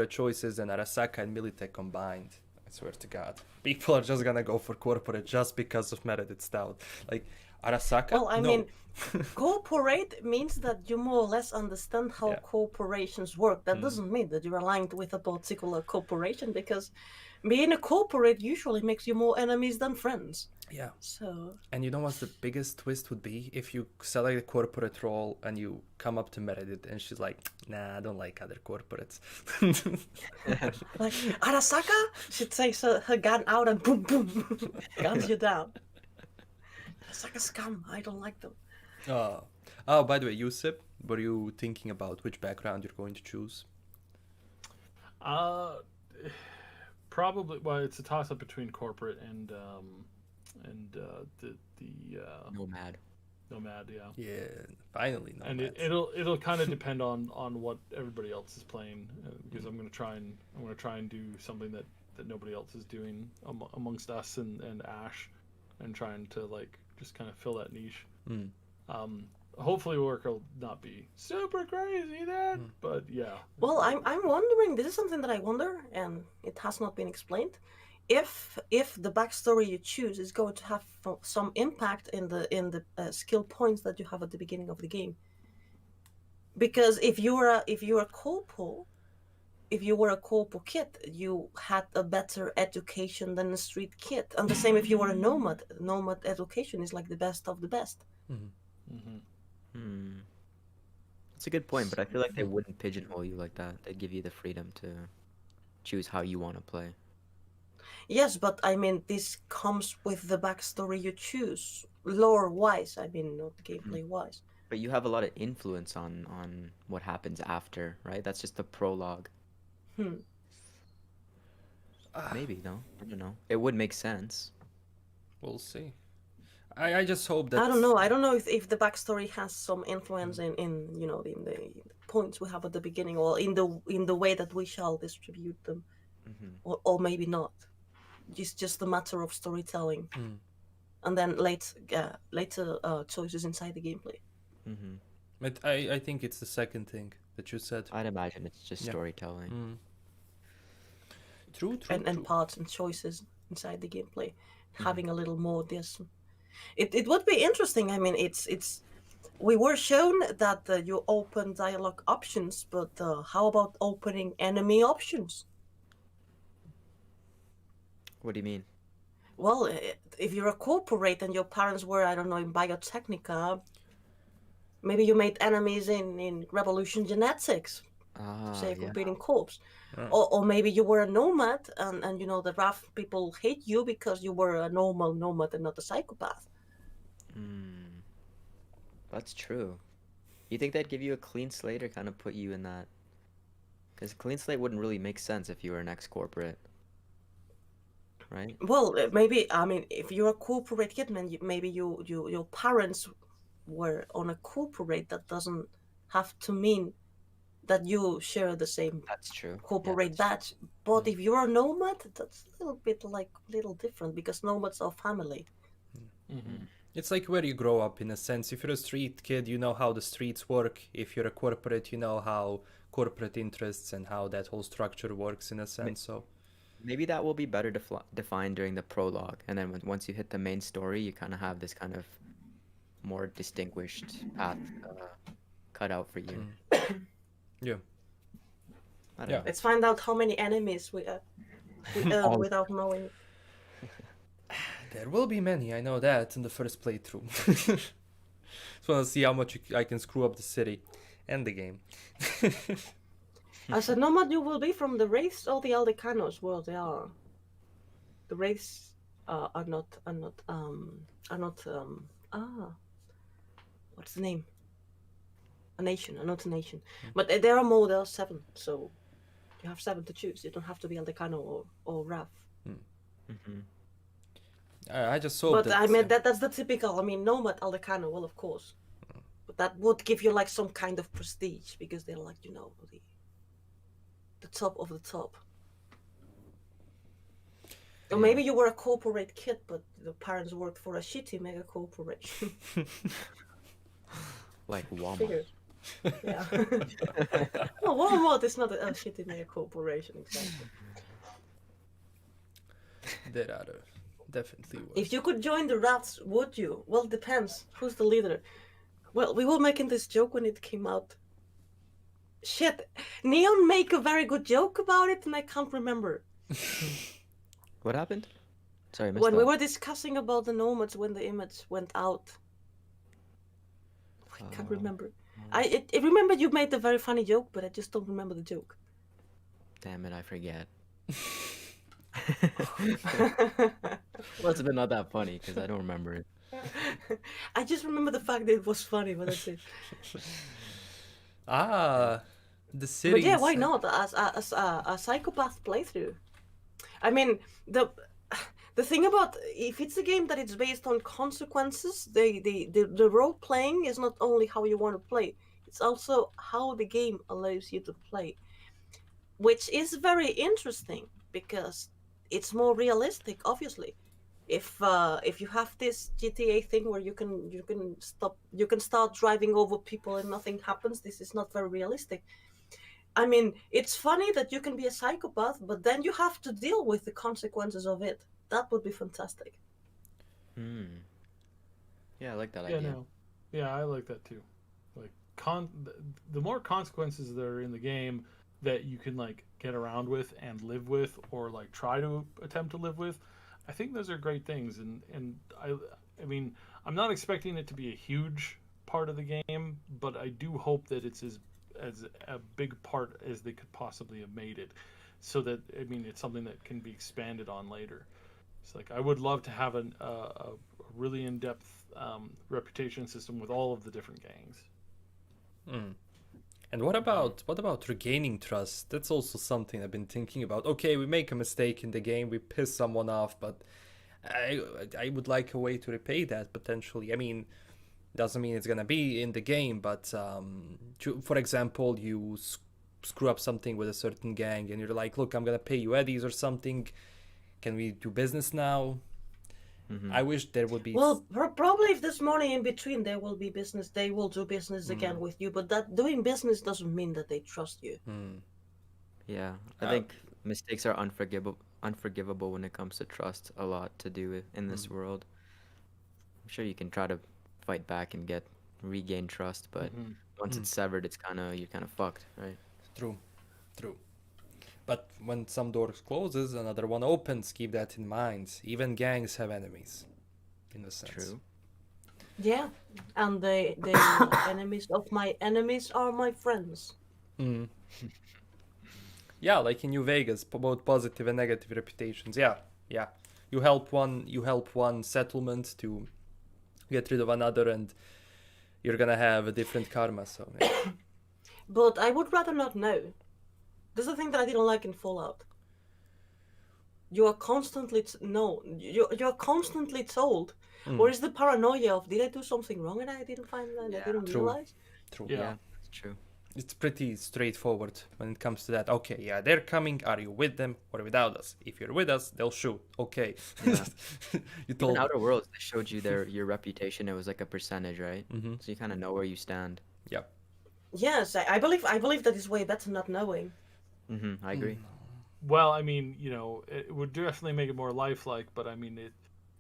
Speaker 1: choices than Arasaka and Militech combined. I swear to God. People are just gonna go for corporate just because of Meredith Stout. Like, Arasaka?
Speaker 2: Well, I mean, corporate means that you more or less understand how corporations work. That doesn't mean that you're aligned with a particular corporation, because being a corporate usually makes you more enemies than friends.
Speaker 1: Yeah.
Speaker 2: So.
Speaker 1: And you know what the biggest twist would be? If you select a corporate role and you come up to Meredith and she's like, nah, I don't like other corporates.
Speaker 2: Like, Arasaka? She takes her gun out and boom, boom, guns you down. Arasaka scum, I don't like them.
Speaker 1: Oh, by the way, Yusip, were you thinking about which background you're going to choose?
Speaker 4: Probably. Well, it's a toss-up between corporate and the
Speaker 3: Nomad.
Speaker 4: Nomad, yeah.
Speaker 1: Yeah, finally Nomad.
Speaker 4: And it'll kind of depend on what everybody else is playing, because I'm gonna try and do something that nobody else is doing amongst us and Ash, and trying to like just kind of fill that niche. Hopefully work will not be super crazy then, but yeah.
Speaker 2: Well, I'm wondering, this is something that I wonder, and it has not been explained, if the backstory you choose is going to have some impact in the skill points that you have at the beginning of the game. Because if you were a corporal kid, you had a better education than a street kid, and the same if you were a nomad. Nomad education is like the best of the best.
Speaker 3: That's a good point, but I feel like they wouldn't pigeonhole you like that. They'd give you the freedom to choose how you want to play.
Speaker 2: Yes, but I mean, this comes with the backstory you choose, lore-wise. I mean, not gameplay-wise.
Speaker 3: But you have a lot of influence on what happens after, right? That's just the prologue. Maybe, no? I don't know. It would make sense.
Speaker 1: We'll see. I just hope that...
Speaker 2: I don't know. I don't know if the backstory has some influence in in the points we have at the beginning, or in the way that we shall distribute them, or maybe not. It's just a matter of storytelling, and then later choices inside the gameplay.
Speaker 1: But I think it's the second thing that you said.
Speaker 3: I'd imagine it's just storytelling.
Speaker 1: True.
Speaker 2: And parts and choices inside the gameplay, having a little more this. It would be interesting. I mean, it's we were shown that you open dialogue options, but how about opening enemy options?
Speaker 3: What do you mean?
Speaker 2: Well, if you're a corporate and your parents were, I don't know, in Biotechnica, maybe you made enemies in Revolution Genetics, say for beating corpse. Or maybe you were a nomad and the RAF people hate you because you were a normal nomad and not a psychopath.
Speaker 3: That's true. You think they'd give you a clean slate or kind of put you in that? Because clean slate wouldn't really make sense if you were an ex-corporate. Right?
Speaker 2: Well, maybe, I mean, if you're a corporate hitman, maybe your parents were on a corporate. That doesn't have to mean that you share the same corporate badge. But if you're a nomad, that's a little bit different, because nomads are family.
Speaker 1: It's like where you grow up, in a sense. If you're a street kid, you know how the streets work. If you're a corporate, you know how corporate interests and how that whole structure works, in a sense. So
Speaker 3: maybe that will be better defined during the prologue, and then once you hit the main story, you kind of have this kind of more distinguished path cut out for you.
Speaker 1: Yeah.
Speaker 2: Let's find out how many enemies we earn without knowing.
Speaker 1: There will be many, I know that, in the first playthrough. Just want to see how much I can screw up the city and the game.
Speaker 2: As a nomad, you will be from the Wraiths or the Aldecanos. Well, they are. The Wraiths are not. What's the name? A nation, not a nation. But there are more. There are 7, so you have 7 to choose. You don't have to be Aldecano or Raf.
Speaker 1: I just hope
Speaker 2: but
Speaker 1: that...
Speaker 2: I mean, that's the typical. I mean, nomad Aldecano, well, of course. But that would give you like some kind of prestige, because they're like, the top of the top. Or maybe you were a corporate kid, but the parents worked for a shitty mega corporation.
Speaker 3: Like Walmart.
Speaker 2: Yeah. Well, Walmart is not a shitty mega corporation, exactly.
Speaker 1: There are definitely worse.
Speaker 2: If you could join the rats, would you? Well, depends. Who's the leader? Well, we were making this joke when it came out. Shit, Neon make a very good joke about it, and I can't remember.
Speaker 3: What happened? Sorry, I missed
Speaker 2: when
Speaker 3: that.
Speaker 2: we were discussing about the nomads when the image went out. I can't remember. I remember you made a very funny joke, but I just don't remember the joke.
Speaker 3: Damn it, I forget. Must have been not that funny, because I don't remember it.
Speaker 2: I just remember the fact that it was funny, but that's it.
Speaker 1: The city.
Speaker 2: But yeah, why not? As a psychopath playthrough. I mean, the thing about, if it's a game that it's based on consequences, the role playing is not only how you want to play, it's also how the game allows you to play, which is very interesting because it's more realistic, obviously. If you have this GTA thing where you can start driving over people and nothing happens, this is not very realistic. I mean, it's funny that you can be a psychopath, but then you have to deal with the consequences of it. That would be fantastic.
Speaker 3: Yeah, I like that idea.
Speaker 4: No. Yeah, I like that too. Like the more consequences that are in the game that you can like get around with and live with, or like try to attempt to live with, I think those are great things. And I mean, I'm not expecting it to be a huge part of the game, but I do hope that it's as a big part as they could possibly have made it, so that, I mean, it's something that can be expanded on later. It's like, I would love to have a really in-depth reputation system with all of the different gangs.
Speaker 1: And what about regaining trust? That's also something I've been thinking about. Okay, we make a mistake in the game, we piss someone off, but I would like a way to repay that potentially. I mean, doesn't mean it's gonna be in the game, but for example, you screw up something with a certain gang, and you're like, look, I'm gonna pay you eddies or something. Can we do business now? I wish there would be.
Speaker 2: Well, probably if there's money in between, there will be business. They will do business again with you, but that doing business doesn't mean that they trust you.
Speaker 3: Yeah, I think mistakes are unforgivable when it comes to trust. A lot to do with in this world. I'm sure you can try to fight back and regain trust, but once it's severed, you're kind of fucked, right?
Speaker 1: True. But when some doors closes, another one opens. Keep that in mind. Even gangs have enemies, in a sense.
Speaker 3: True.
Speaker 2: Yeah, and the enemies of my enemies are my friends.
Speaker 1: Yeah, like in New Vegas, both positive and negative reputations. Yeah. You help one settlement to get rid of another, and you're gonna have a different karma. So. Yeah.
Speaker 2: But I would rather not know. This is the thing that I didn't like in Fallout. You are constantly you're constantly told, or is the paranoia of did I do something wrong and I didn't find that I didn't realize?
Speaker 1: True.
Speaker 3: Yeah, it's true.
Speaker 1: It's pretty straightforward when it comes to that. Okay, yeah, they're coming. Are you with them or without us? If you're with us, they'll shoot. Okay.
Speaker 3: Yeah.
Speaker 1: You told
Speaker 3: in Outer Worlds, they showed you your reputation. It was like a percentage, right? So you kind of know where you stand.
Speaker 1: Yeah.
Speaker 2: Yes, I believe that is way better not knowing.
Speaker 3: I agree.
Speaker 4: Well, I mean, it would definitely make it more lifelike, but I mean,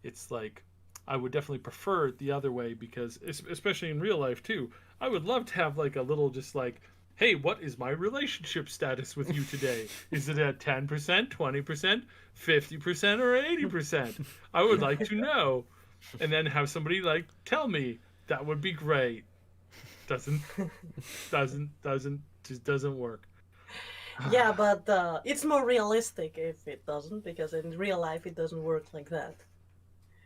Speaker 4: it's like I would definitely prefer it the other way because, especially in real life too, I would love to have like a little just like, hey, what is my relationship status with you today? Is it at 10%, 20%, 50%, or 80%? I would like to know, and then have somebody like tell me. That would be great. Doesn't work.
Speaker 2: Yeah, but it's more realistic if it doesn't, because in real life it doesn't work like that.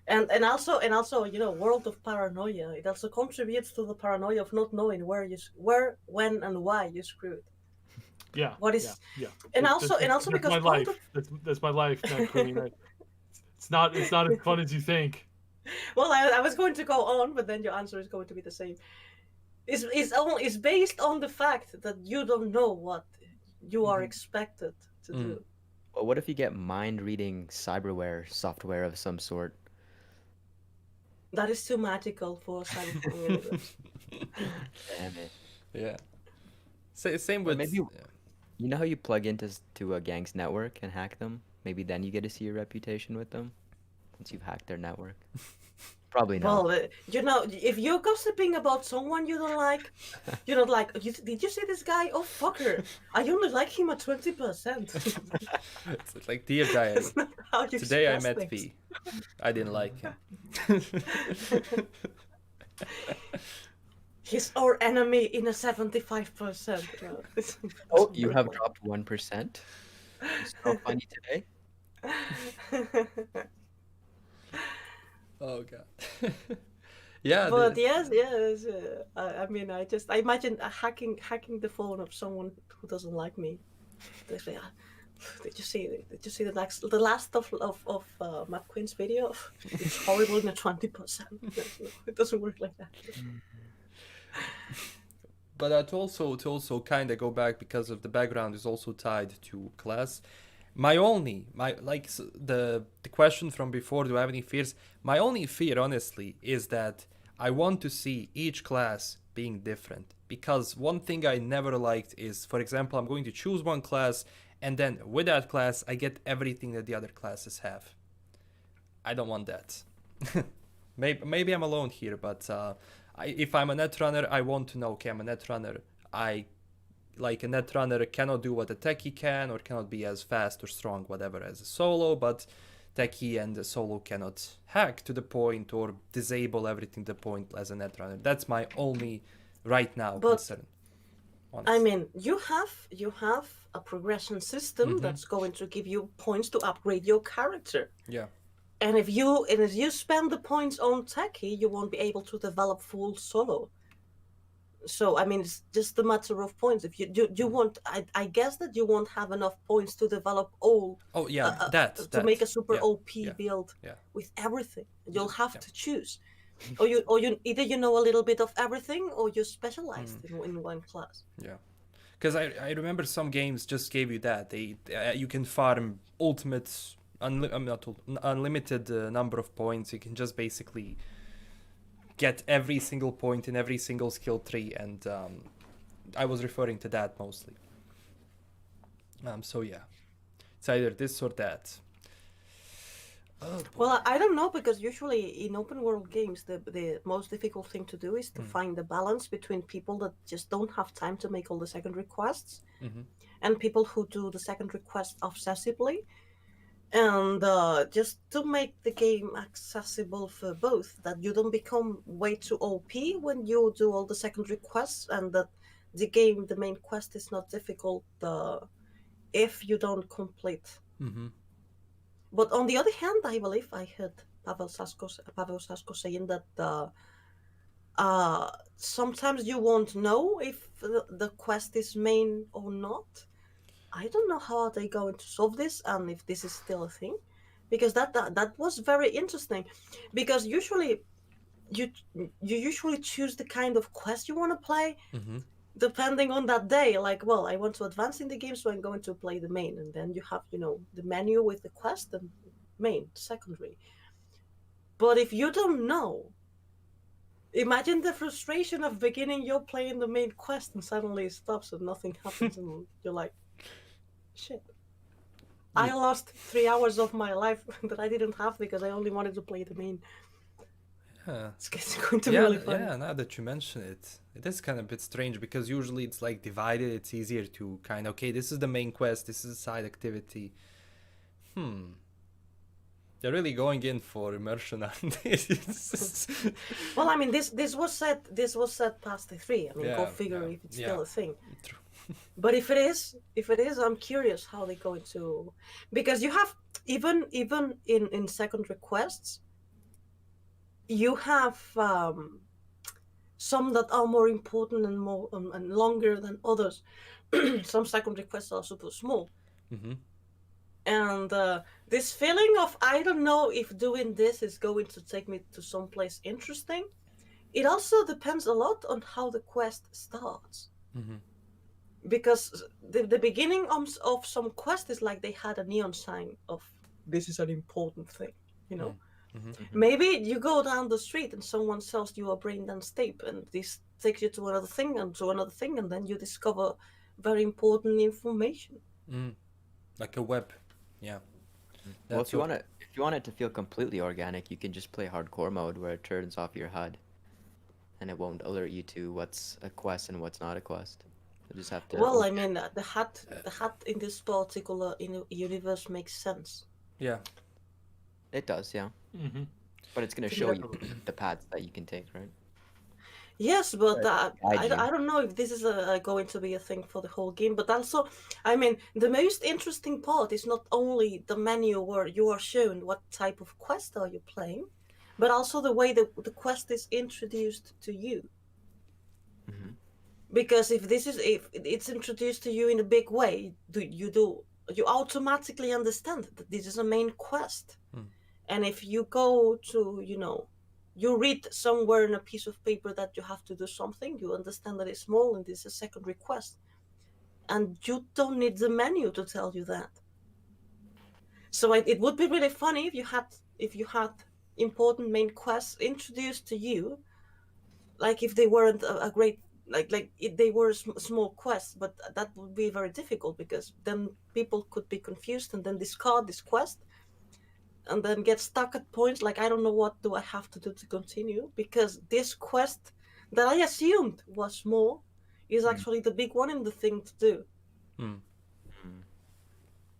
Speaker 2: And also world of paranoia. It also contributes to the paranoia of not knowing where, when, and why you screwed.
Speaker 4: Yeah.
Speaker 2: What is?
Speaker 4: Yeah.
Speaker 2: And also
Speaker 4: that's
Speaker 2: because
Speaker 4: my life. That's my life, MadQueen. It's not as fun as you think.
Speaker 2: Well, I was going to go on, but then your answer is going to be the same. It's based on the fact that you don't know what you are expected to do.
Speaker 3: Well, what if you get mind-reading cyberware software of some sort?
Speaker 2: That is too magical for Cyberpunk universe.
Speaker 3: Damn it.
Speaker 1: Yeah. Same with...
Speaker 3: Maybe you know how you plug into a gang's network and hack them? Maybe then you get to see your reputation with them once you've hacked their network. Probably not.
Speaker 2: Well, if you're gossiping about someone you don't like, did you see this guy? Oh, fucker. I only like him at 20%.
Speaker 1: It's like, dear diary, today I met
Speaker 2: things.
Speaker 1: V. I didn't like him.
Speaker 2: He's our enemy in a 75%.
Speaker 3: Oh, you have dropped 1%. It's so funny today.
Speaker 1: Oh god. Yeah.
Speaker 2: But yes. I mean, I imagine hacking the phone of someone who doesn't like me. They say, Did you see the last of MadQueen's video? It's horrible in a 20%. It doesn't work like that.
Speaker 1: But to also kind of go back, because of the background is also tied to class. The question from before, do I have any fears? My only fear, honestly, is that I want to see each class being different. Because one thing I never liked is, for example, I'm going to choose one class, and then with that class, I get everything that the other classes have. I don't want that. Maybe I'm alone here, but if I'm a netrunner, I want to know, okay, I'm a netrunner. A netrunner cannot do what a techie can, or cannot be as fast or strong, whatever, as a solo, but techie and a solo cannot hack to the point or disable everything to the point as a netrunner. That's my only right now concern. Honestly.
Speaker 2: I mean, you have a progression system that's going to give you points to upgrade your character.
Speaker 1: Yeah.
Speaker 2: And if you spend the points on techie, you won't be able to develop full solo. So I mean, it's just a matter of points. If you want, I guess that you won't have enough points to develop all.
Speaker 1: Oh yeah, that
Speaker 2: to make a super
Speaker 1: yeah,
Speaker 2: OP
Speaker 1: yeah,
Speaker 2: build
Speaker 1: yeah.
Speaker 2: with everything. You'll have
Speaker 1: Yeah.
Speaker 2: to choose, or you either you know a little bit of everything, or you're specialized in one class.
Speaker 1: Yeah, because I remember some games just gave you that you can farm ultimate unlimited number of points. You can just basically get every single point in every single skill tree, and I was referring to that mostly. So yeah, it's either this or that. Oh,
Speaker 2: well, I don't know, because usually in open world games, the most difficult thing to do is to find the balance between people that just don't have time to make all the secondary quests, and people who do the secondary quests obsessively. And just to make the game accessible for both, that you don't become way too OP when you do all the secondary quests, and that the main quest is not difficult if you don't complete. But on the other hand, I believe I heard Pavel Sasko saying that sometimes you won't know if the quest is main or not. I don't know how are they going to solve this, and if this is still a thing, because that was very interesting. Because usually you usually choose the kind of quest you want to play depending on that day. Like, well, I want to advance in the game, so I'm going to play the main, and then you have the menu with the quest and main, secondary. But if you don't know, imagine the frustration of beginning you're playing the main quest and suddenly it stops and nothing happens, and you're like, shit. I lost 3 hours of my life that I didn't have because I only wanted to play the main.
Speaker 1: Yeah.
Speaker 2: It's going to be really fun.
Speaker 1: Yeah, now that you mention it, it is kind of a bit strange, because usually it's like divided. It's easier to kind of, okay, this is the main quest, this is a side activity. They're really going in for immersion, aren't they?
Speaker 2: Well, I mean, this was set past the 3. I mean, go figure if it's still a thing.
Speaker 1: True.
Speaker 2: But if it is, I'm curious how they're going to, because you have even in secondary quests, you have some that are more important and more and longer than others. Some secondary quests are super small, and this feeling of, I don't know if doing this is going to take me to someplace interesting. It also depends a lot on how the quest starts. Because the beginning of some quest is like they had a neon sign of, this is an important thing, Maybe you go down the street and someone sells you a brain dance tape, and this takes you to another thing and to another thing, and then you discover very important information.
Speaker 1: Like a web, yeah.
Speaker 3: Well, if you want it to feel completely organic, you can just play hardcore mode, where it turns off your HUD, and it won't alert you to what's a quest and what's not a quest. You just have to.
Speaker 2: Well, I mean, the HUD in this particular universe makes sense.
Speaker 1: Yeah.
Speaker 3: It does, yeah. But it's going to show you the paths that you can take, right?
Speaker 2: Yes, but I don't know if this is going to be a thing for the whole game. But also, I mean, the most interesting part is not only the menu where you are shown what type of quest are you playing, but also the way the quest is introduced to you. Because if it's introduced to you in a big way, you automatically understand that this is a main quest. And if you go to, you read somewhere in a piece of paper that you have to do something, you understand that it's small and this is a secondary quest. And you don't need the menu to tell you that. So it would be really funny if you had important main quests introduced to you, like if they weren't a great, like if they were small quests, but that would be very difficult, because then people could be confused and then discard this quest, and then get stuck at points like, I don't know, what do I have to do to continue? Because this quest that I assumed was small is actually the big one and the thing to do.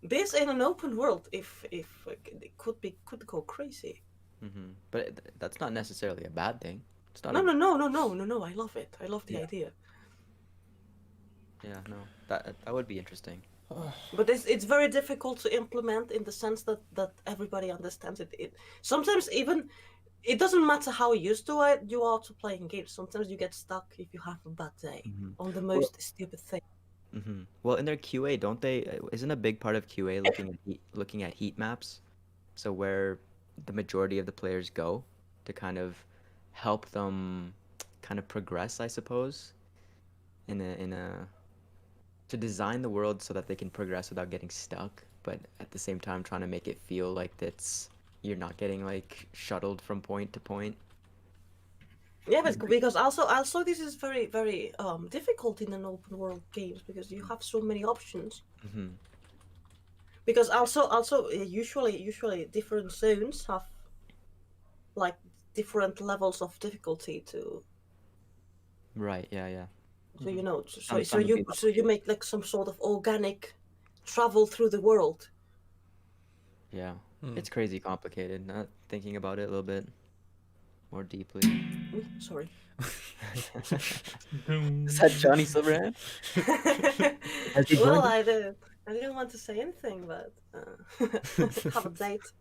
Speaker 2: This in an open world, if it could go crazy.
Speaker 3: But that's not necessarily a bad thing. It's not.
Speaker 2: No. I love it. I love the idea.
Speaker 3: Yeah, no, that would be interesting.
Speaker 2: But it's very difficult to implement in the sense that everybody understands it. Sometimes even it doesn't matter how used to it you are to playing games. Sometimes you get stuck if you have a bad day on the
Speaker 3: Well,
Speaker 2: most stupid thing.
Speaker 3: well, in their QA, don't they? Isn't a big part of QA looking at heat maps? So where the majority of the players go to kind of help them kind of progress, I suppose, in a to design the world so that they can progress without getting stuck, but at the same time trying to make it feel like you're not getting like shuttled from point to point.
Speaker 2: Yeah, but because also this is very very difficult in an open world games because you have so many options. Because also usually different zones have like different levels of difficulty to.
Speaker 3: Right. Yeah.
Speaker 2: So you know, so
Speaker 3: Some
Speaker 2: so
Speaker 3: would be
Speaker 2: you so you make like some sort of organic travel through the world.
Speaker 3: Yeah. It's crazy complicated. Not thinking about it a little bit more deeply.
Speaker 2: Sorry.
Speaker 3: Is that Johnny Silverhand? Has he
Speaker 2: Well,
Speaker 3: joined?
Speaker 2: I didn't want to say anything, but have a date.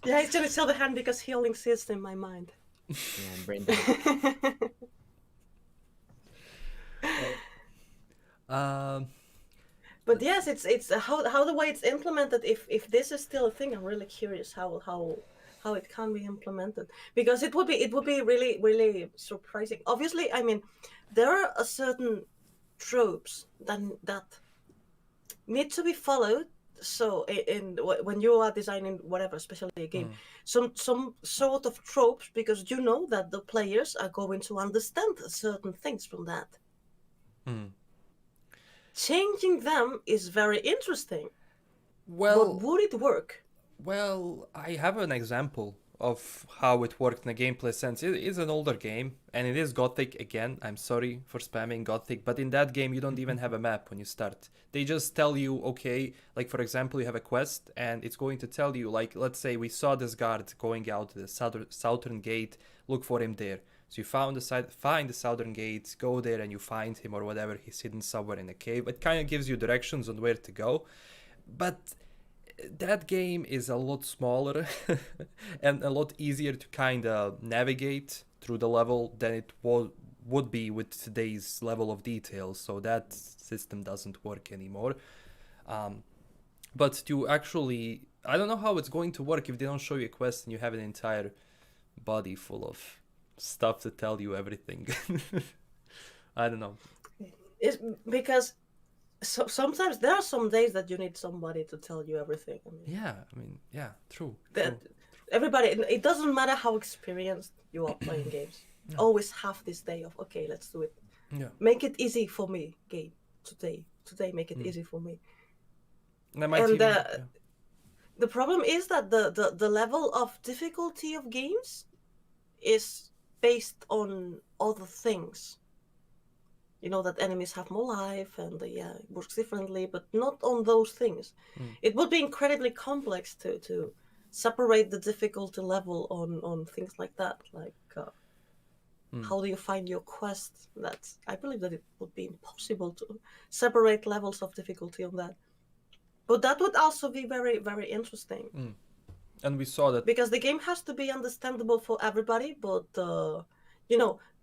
Speaker 2: Yeah, it's Johnny Silverhand because he only exists in my mind.
Speaker 3: Yeah, and brain dead.
Speaker 2: But yes, it's how the way it's implemented. If this is still a thing, I'm really curious how it can be implemented because it would be really really surprising. Obviously, I mean, there are a certain tropes that need to be followed. So when you are designing whatever, especially a game, some sort of tropes because you know that the players are going to understand certain things from that. Changing them is very interesting. But would it work?
Speaker 1: Well, I have an example of how it worked in a gameplay sense. It is an older game, and it is Gothic again. I'm sorry for spamming Gothic, but in that game, you don't even have a map when you start. They just tell you, okay, like for example, you have a quest, and it's going to tell you, like, let's say we saw this guard going out the southern gate, look for him there. So you find the southern gate, go there, and you find him or whatever. He's hidden somewhere in a cave. It kind of gives you directions on where to go, but that game is a lot smaller and a lot easier to kind of navigate through the level than it would be with today's level of detail. So that system doesn't work anymore. But to actually, I don't know how it's going to work if they don't show you a quest and you have an entire body full of stuff to tell you everything. I don't know.
Speaker 2: It's because sometimes there are some days that you need somebody to tell you everything.
Speaker 1: Yeah, true.
Speaker 2: Everybody, it doesn't matter how experienced you are playing games.
Speaker 1: Yeah.
Speaker 2: Always have this day of, okay, let's do it.
Speaker 1: Yeah.
Speaker 2: Make it easy for me, game. Today make it easy for me. The problem is that the level of difficulty of games is based on other things. You know, that enemies have more life and it works differently, but not on those things. It would be incredibly complex to separate the difficulty level on things like that. Like, how do you find your quest? I believe that it would be impossible to separate levels of difficulty on that. But that would also be very, very interesting.
Speaker 1: And we saw that
Speaker 2: because the game has to be understandable for everybody, but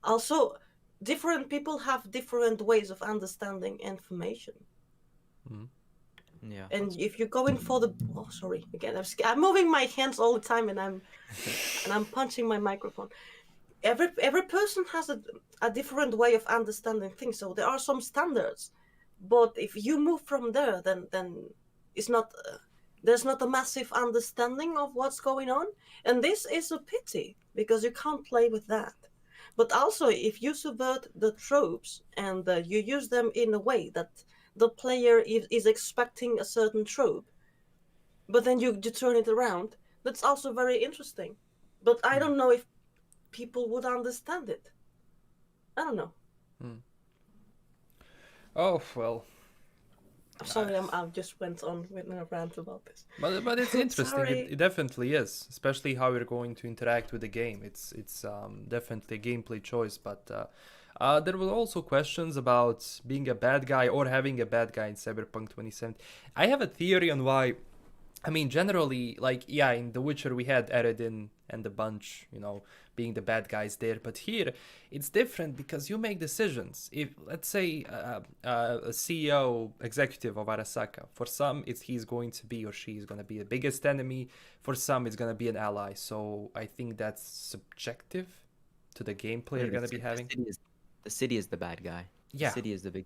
Speaker 2: also different people have different ways of understanding information.
Speaker 3: Yeah.
Speaker 2: And if you're going for I'm moving my hands all the time, and I'm punching my microphone. Every person has a different way of understanding things, so there are some standards. But if you move from there, then it's not. There's not a massive understanding of what's going on, and this is a pity because you can't play with that. But also, if you subvert the tropes and you use them in a way that the player is expecting a certain trope, but then you turn it around, that's also very interesting. But I don't know if people would understand it. I don't know.
Speaker 1: Oh, well.
Speaker 2: I'm sorry, I just went on with a rant about this.
Speaker 1: But it's interesting. It definitely is, especially how you're going to interact with the game. It's definitely a gameplay choice. But There were also questions about being a bad guy or having a bad guy in Cyberpunk 2070. I have a theory on why. I mean, generally, like, yeah, in The Witcher we had Eredin and the bunch, being the bad guys there. But here, it's different because you make decisions. If, let's say, a CEO, executive of Arasaka, for some, he's going to be or she is going to be the biggest enemy. For some, it's going to be an ally. So I think that's subjective to the gameplay you're going to be having.
Speaker 3: The city is the bad guy.
Speaker 1: Yeah.
Speaker 3: The city is the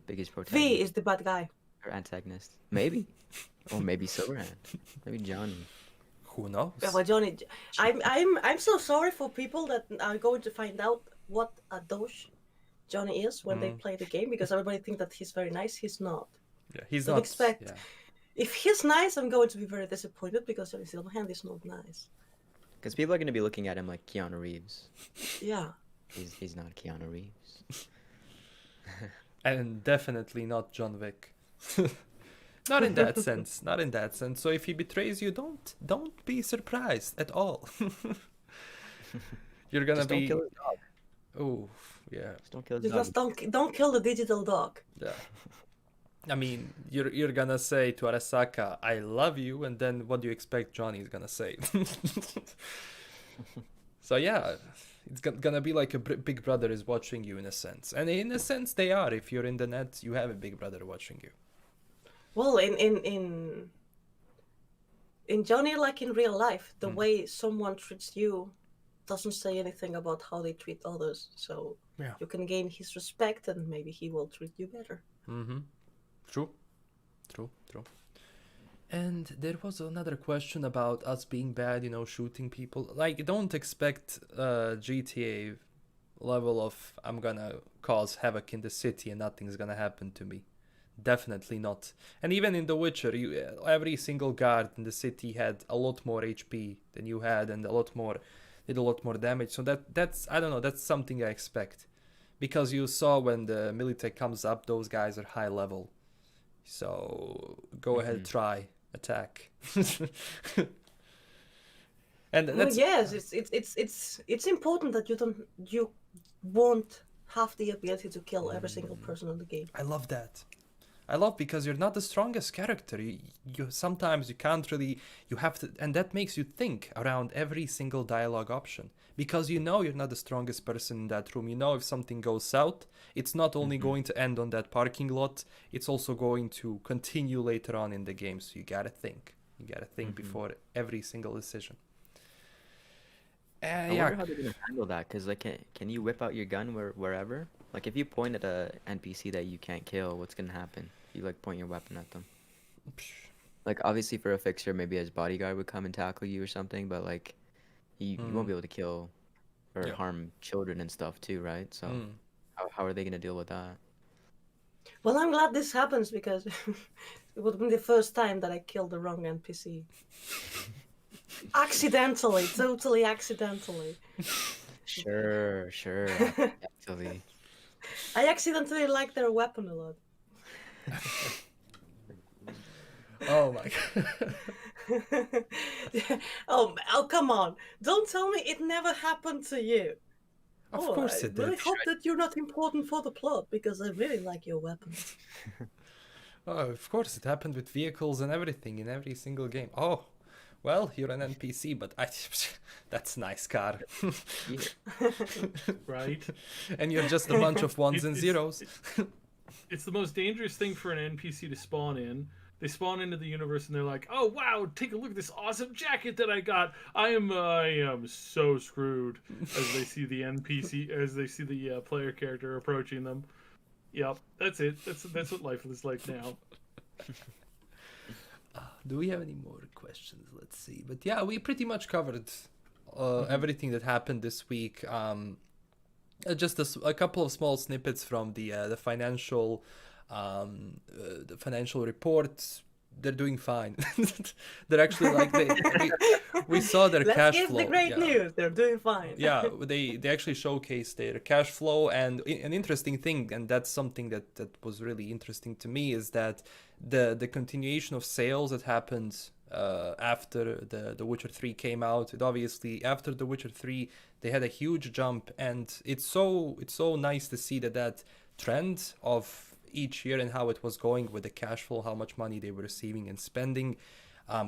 Speaker 3: biggest protagonist.
Speaker 2: V is the bad guy.
Speaker 3: Or antagonist. Maybe. Or maybe Silverhand. Maybe Johnny.
Speaker 1: Who knows?
Speaker 2: Yeah, but Johnny, I'm so sorry for people that are going to find out what a douche Johnny is when they play the game, because everybody thinks that he's very nice. He's not.
Speaker 1: Yeah, he's
Speaker 2: Don't
Speaker 1: not.
Speaker 2: expect.
Speaker 1: Yeah.
Speaker 2: If he's nice, I'm going to be very disappointed because Johnny Silverhand is not nice.
Speaker 3: Because people are going to be looking at him like Keanu Reeves.
Speaker 2: Yeah.
Speaker 3: He's not Keanu Reeves.
Speaker 1: And definitely not John Wick. Not in that sense. Not in that sense. So if he betrays you, don't be surprised at all. You're gonna
Speaker 3: Just
Speaker 1: be.
Speaker 3: don't kill his dog.
Speaker 1: Oh, yeah.
Speaker 3: Just don't kill his
Speaker 2: Just
Speaker 3: dog.
Speaker 2: don't kill the digital dog.
Speaker 1: Yeah. I mean, you're gonna say to Arasaka, "I love you," and then what do you expect Johnny is gonna say? So yeah, it's gonna be like a big brother is watching you in a sense, and in a sense they are. If you're in the net, you have a big brother watching you.
Speaker 2: Well, in Johnny, like in real life, the way someone treats you doesn't say anything about how they treat others. So
Speaker 1: Yeah.
Speaker 2: you can gain his respect, and maybe he will treat you better.
Speaker 1: Mm-hmm. True. And there was another question about us being bad, shooting people. Like, don't expect GTA level of I'm gonna cause havoc in the city and nothing's gonna happen to me. Definitely not. And even in The Witcher, every single guard in the city had a lot more HP than you had, and did a lot more damage. So that's I don't know. That's something I expect, because you saw when the military comes up, those guys are high level. So go ahead, try attack. And that's
Speaker 2: yes, it's important that you won't have the ability to kill every single person in the game.
Speaker 1: I love that. Because you're not the strongest character. You sometimes you can't really, you have to, and that makes you think around every single dialogue option, because you're not the strongest person in that room. If something goes south, it's not only going to end on that parking lot, it's also going to continue later on in the game. So you gotta think before every single decision.
Speaker 3: I wonder how they're gonna handle that, because like, can you whip out your gun wherever? Like, if you point at a NPC that you can't kill, what's gonna happen? You like point your weapon at them. Like, obviously for a fixer, maybe his bodyguard would come and tackle you or something, but like, you won't be able to kill or harm children and stuff too, right? So how are they gonna deal with that?
Speaker 2: Well, I'm glad this happens, because it would have been the first time that I killed the wrong NPC. Accidentally, totally accidentally.
Speaker 3: Sure, actually.
Speaker 2: I accidentally like their weapon a lot.
Speaker 1: Oh my god.
Speaker 2: Oh, come on. Don't tell me it never happened to you.
Speaker 1: Of course it
Speaker 2: I really
Speaker 1: did.
Speaker 2: hope that you're not important for the plot, because I really like your weapon.
Speaker 1: Oh, of course it happened with vehicles and everything in every single game. Oh, well, you're an NPC, but that's a nice car.
Speaker 4: Right?
Speaker 1: And you're just a bunch of ones and zeros.
Speaker 4: It's the most dangerous thing for an NPC to spawn in. They spawn into the universe and they're like, "Oh wow, take a look at this awesome jacket that I got. I am so screwed." As they see the NPC, as they see the player character approaching them. Yep, that's it. That's what life is like now.
Speaker 1: Do we have any more questions? Let's see. But yeah, we pretty much covered everything that happened this week. Just a couple of small snippets from the financial reports. They're doing fine. They're actually like we saw their cash flow.
Speaker 2: Let's give the great news. They're doing fine.
Speaker 1: Yeah, they actually showcased their cash flow, and an interesting thing, and that's something that was really interesting to me, is that the continuation of sales that happened after the Witcher 3 came out. It obviously, after the Witcher 3, they had a huge jump, and it's so nice to see that trend of each year and how it was going with the cash flow, how much money they were receiving and spending.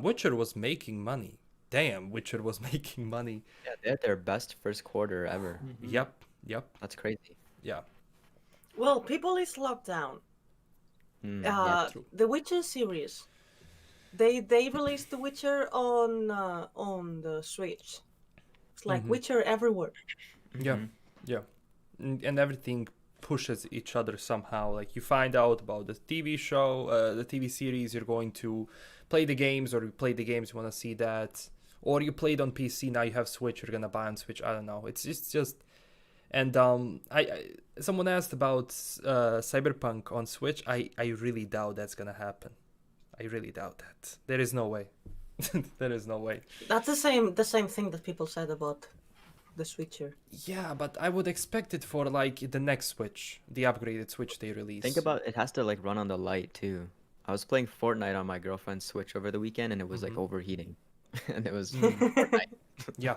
Speaker 1: Witcher was making money. Damn, Witcher was making money.
Speaker 3: Yeah, they had their best first quarter ever.
Speaker 1: Yep.
Speaker 3: That's crazy.
Speaker 1: Yeah.
Speaker 2: Well, people is locked down.
Speaker 1: Yeah, true.
Speaker 2: The Witcher series, they released The Witcher on the Switch. It's like Witcher everywhere.
Speaker 1: Yeah, yeah, and everything pushes each other somehow. Like you find out about the TV show, the TV series, you're going to play the games, or you play the games, you want to see that, or you played on PC, now you have Switch, you're gonna buy on Switch. I don't know. It's just. And I someone asked about Cyberpunk on Switch. I really doubt that's gonna happen. I really doubt that. There is no way. There is no way.
Speaker 2: That's the same thing that people said about the Switcher.
Speaker 1: Yeah, but I would expect it for like the next Switch, the upgraded Switch they release.
Speaker 3: Think about it, has to like run on the light too. I was playing Fortnite on my girlfriend's Switch over the weekend, and it was like overheating, and it was Fortnite.
Speaker 1: Yeah.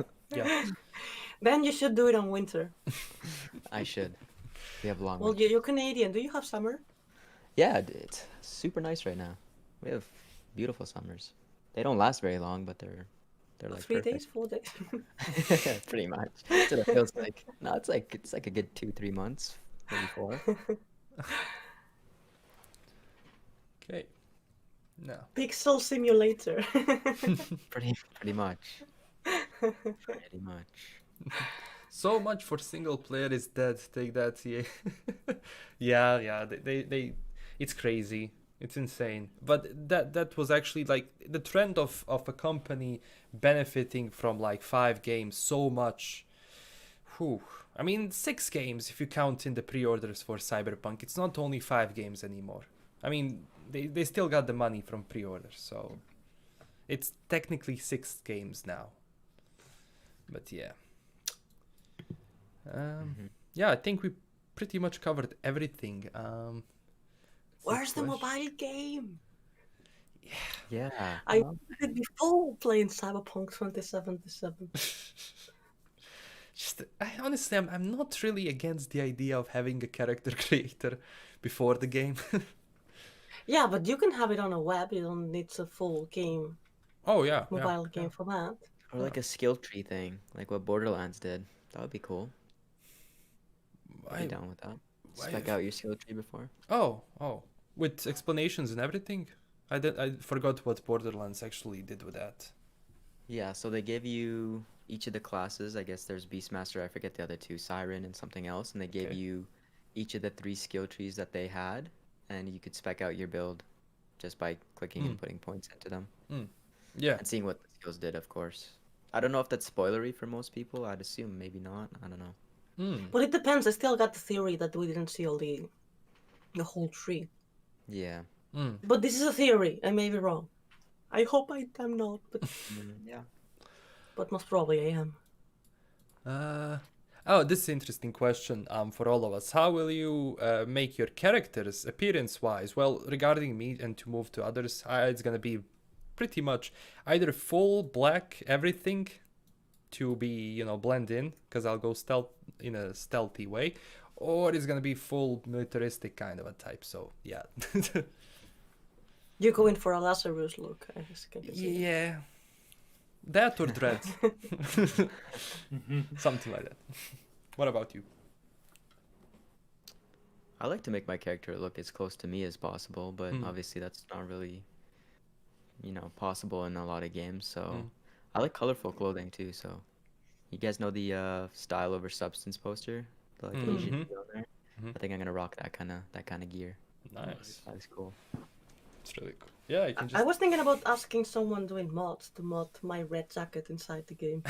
Speaker 2: Then you should do it on winter.
Speaker 3: I should. We have long.
Speaker 2: Well, you're Canadian. Do you have summer?
Speaker 3: Yeah, it's super nice right now. We have beautiful summers. They don't last very long, but they're like
Speaker 2: 3
Speaker 3: perfect.
Speaker 2: days, 4 days.
Speaker 3: Pretty much. That's what it feels like. No, it's like a good 2-3 months, maybe 4.
Speaker 1: Okay. No.
Speaker 2: Pixel simulator.
Speaker 3: Pretty much. Pretty much.
Speaker 1: So much for single player is dead. Take that, EA. yeah. They it's crazy. It's insane. But that was actually like the trend of a company benefiting from like 5 games so much. Whew. I mean 6 games if you count in the pre-orders for Cyberpunk. It's not only 5 games anymore. I mean they still got the money from pre-orders, so it's technically 6 games now. But yeah. Yeah, I think we pretty much covered everything.
Speaker 2: Where's the mobile game?
Speaker 3: Yeah.
Speaker 2: I wanted before playing Cyberpunk 2077.
Speaker 1: Honestly, I'm not really against the idea of having a character creator before the game.
Speaker 2: Yeah, but you can have it on a web. You don't need a full game.
Speaker 1: Oh yeah,
Speaker 2: mobile game format.
Speaker 3: Or like a skill tree thing, like what Borderlands did. That would be cool. I'd be down with that. Spec out your skill tree before.
Speaker 1: Oh, with explanations and everything. I forgot what Borderlands actually did with that.
Speaker 3: Yeah, so they gave you each of the classes. I guess there's Beastmaster. I forget the other 2, Siren and something else. And they gave you each of the 3 skill trees that they had, and you could spec out your build just by clicking and putting points into them.
Speaker 1: Yeah.
Speaker 3: And seeing what the skills did, of course. I don't know if that's spoilery for most people. I'd assume maybe not. I don't know.
Speaker 2: But it depends. I still got the theory that we didn't see all the whole tree.
Speaker 3: Yeah.
Speaker 2: But this is a theory. I may be wrong. I hope I'm not. But
Speaker 3: Yeah.
Speaker 2: But most probably I am.
Speaker 1: This is an interesting question for all of us. How will you make your characters appearance-wise? Well, regarding me and to move to others, it's gonna be pretty much either full black everything to be, blend in, because I'll go stealth in a stealthy way, or it's gonna be full militaristic kind of a type. So yeah.
Speaker 2: You're going for a Lazarus look, I guess.
Speaker 1: Yeah. That or Dread. Something like that. What about you?
Speaker 3: I like to make my character look as close to me as possible, but obviously that's not really, possible in a lot of games. So I like colorful clothing too. So you guys know the style over substance poster, the like Asian deal there. I think I'm gonna rock that kind of gear.
Speaker 1: Nice.
Speaker 3: That's cool.
Speaker 1: It's really cool. Yeah, you can just...
Speaker 2: I was thinking about asking someone doing mods to mod my red jacket inside the game.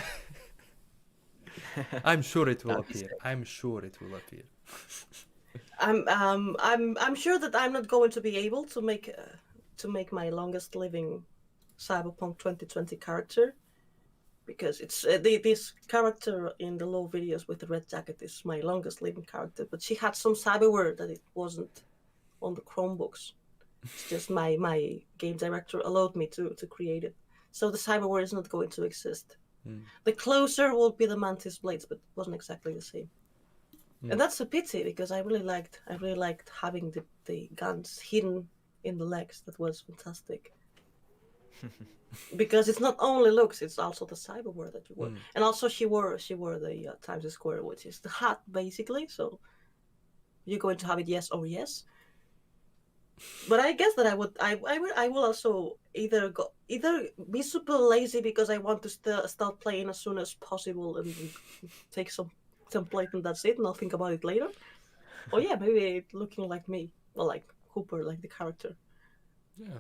Speaker 1: I'm sure it will appear. I'm sure it will appear.
Speaker 2: I'm sure that I'm not going to be able to make my longest living Cyberpunk 2020 character, because it's this character in the low videos with the red jacket is my longest living character, but she had some cyberware that it wasn't on the Chromebooks. It's just my game director allowed me to create it. So the cyber war is not going to exist.
Speaker 1: Mm.
Speaker 2: The closer will be the mantis blades, but it wasn't exactly the same. And that's a pity because I really liked having the guns hidden in the legs. That was fantastic. Because it's not only looks, it's also the cyber war that you wore. And also she wore the Times Square, which is the hat basically. So you're going to have it yes or yes. But I guess that I will also either be super lazy because I want to start playing as soon as possible and take some template and that's it, and I'll think about it later. Or yeah, maybe looking like me, or like Hooper, like the character.
Speaker 1: Yeah.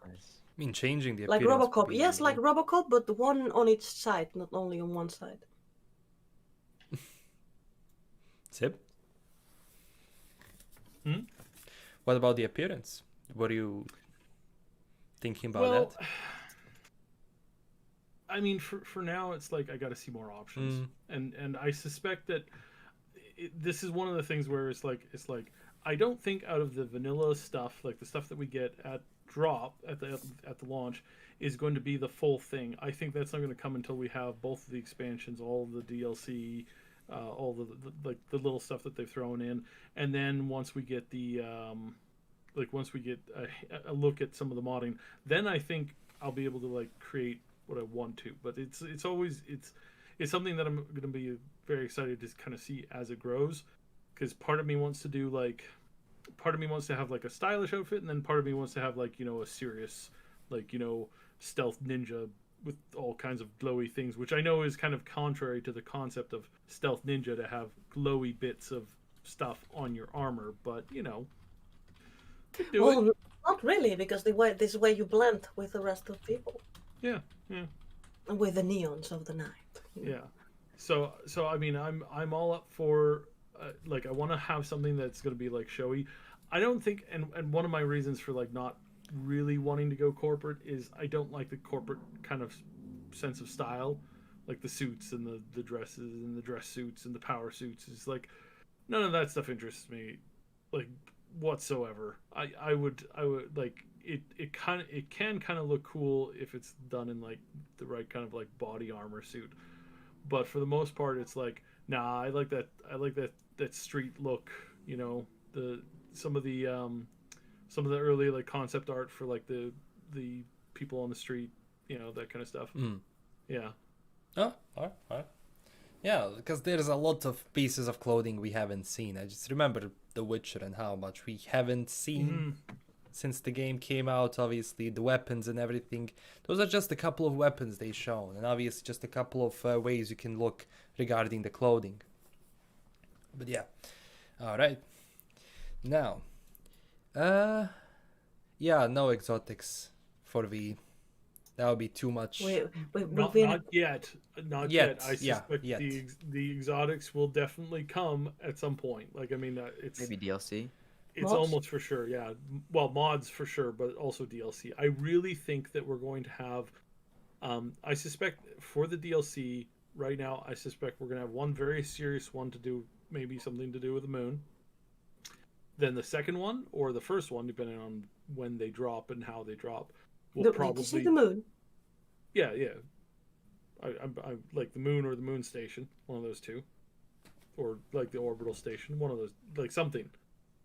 Speaker 3: Nice.
Speaker 1: I mean, changing the
Speaker 2: like
Speaker 1: appearance.
Speaker 2: Robocop. Yes, like Robocop, but one on each side, not only on one side.
Speaker 1: Sib?
Speaker 4: Hmm?
Speaker 1: What about the appearance? What are you thinking about that?
Speaker 4: I mean, for now, it's like I got to see more options, and I suspect that this is one of the things where it's like I don't think out of the vanilla stuff, like the stuff that we get at drop at the launch, is going to be the full thing. I think that's not going to come until we have both of the expansions, all of the DLC, all the little stuff that they've thrown in, and then once we get the once we get a look at some of the modding, then I think I'll be able to like create what I want to. But it's something that I'm going to be very excited to kind of see as it grows, because part of me wants to have like a stylish outfit, and then part of me wants to have like, you know, a serious, like, you know, stealth ninja with all kinds of glowy things, which I know is kind of contrary to the concept of stealth ninja to have glowy bits of stuff on your armor, but you know,
Speaker 2: Well, not really, because this way you blend with the rest of people.
Speaker 4: Yeah.
Speaker 2: And with the neons of the night.
Speaker 4: Yeah. So I mean, I'm all up for like, I want to have something that's going to be like showy. I don't think, and one of my reasons for like not really wanting to go corporate is I don't like the corporate kind of sense of style, like the suits and the dresses and the dress suits and the power suits. It's like none of that stuff interests me, like whatsoever. I would like it can kind of look cool if it's done in like the right kind of like body armor suit, but for the most part it's like, nah, I like that street look, you know, some of the early like concept art for like the people on the street, you know, that kind of stuff. Yeah.
Speaker 1: Oh, all right. Yeah, because there's a lot of pieces of clothing we haven't seen. I just remember The Witcher and how much we haven't seen since the game came out. Obviously, the weapons and everything. Those are just a couple of weapons they've shown, and obviously just a couple of ways you can look regarding the clothing. But yeah, all right. Now, yeah, no exotics for V. That would be too much.
Speaker 4: Not yet. I suspect the exotics will definitely come at some point. Like, I mean, it's
Speaker 3: maybe DLC.
Speaker 4: It's
Speaker 2: mods?
Speaker 4: Almost for sure, yeah. Well, mods for sure, but also DLC. I really think that we're going to have. I suspect for the DLC right now, I suspect we're going to have one very serious one to do, maybe something to do with the moon. Then the second one or the first one, depending on when they drop and how they drop. We'll probably...
Speaker 2: Did you see the moon?
Speaker 4: Yeah. I like the moon or the moon station, one of those two, or like the orbital station, one of those, like something.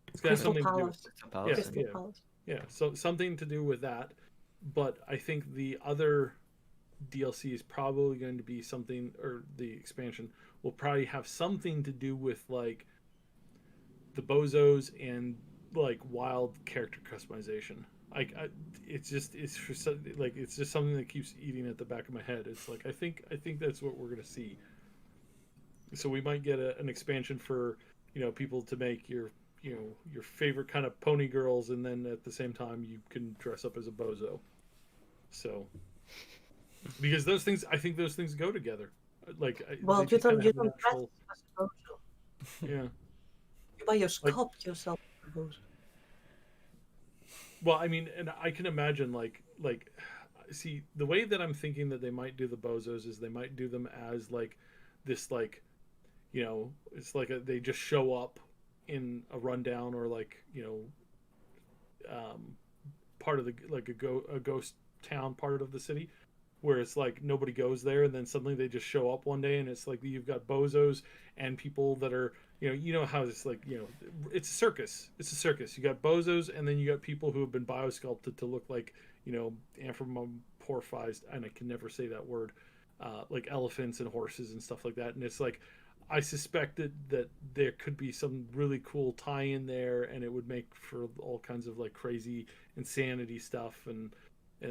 Speaker 4: It's got something to do with
Speaker 2: Crystal Palace.
Speaker 4: Yeah. So something to do with that, but I think the other DLC is probably going to be something, or the expansion will probably have something to do with like the bozos and like wild character customization. It's just something that keeps eating at the back of my head. It's like I think that's what we're gonna see. So we might get an expansion for, you know, people to make your favorite kind of pony girls, and then at the same time you can dress up as a bozo. So because I think those things go together. Like,
Speaker 2: well, you don't dress as a bozo.
Speaker 4: Yeah.
Speaker 2: You buy your sculpt yourself as a bozo.
Speaker 4: Well, I mean, and I can imagine like see, the way that I'm thinking that they might do the bozos is they might do them as like this, like, you know, it's like they just show up in a rundown, or like, you know, part of the, like a ghost town part of the city, where it's like nobody goes there, and then suddenly they just show up one day, and it's like you've got bozos and people that are, you know how it's like, it's a circus. It's a circus. You got bozos, and then you got people who have been biosculpted to look like, anthropomorphized, and I can never say that word, like elephants and horses and stuff like that. And it's like, I suspected that there could be some really cool tie-in there, and it would make for all kinds of like crazy insanity stuff and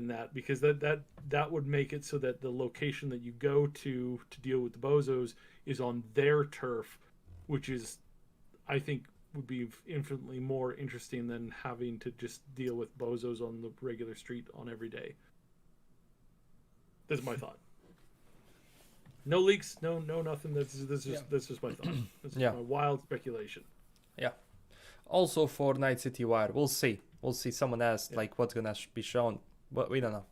Speaker 4: that, because that would make it so that the location that you go to deal with the bozos is on their turf, which is, I think, would be infinitely more interesting than having to just deal with bozos on the regular street on every day. That's my thought. No leaks, no nothing. That's just my thought. That's my wild speculation.
Speaker 1: Yeah. Also for Night City Wire, we'll see. Someone asked like what's gonna be shown, but we don't know.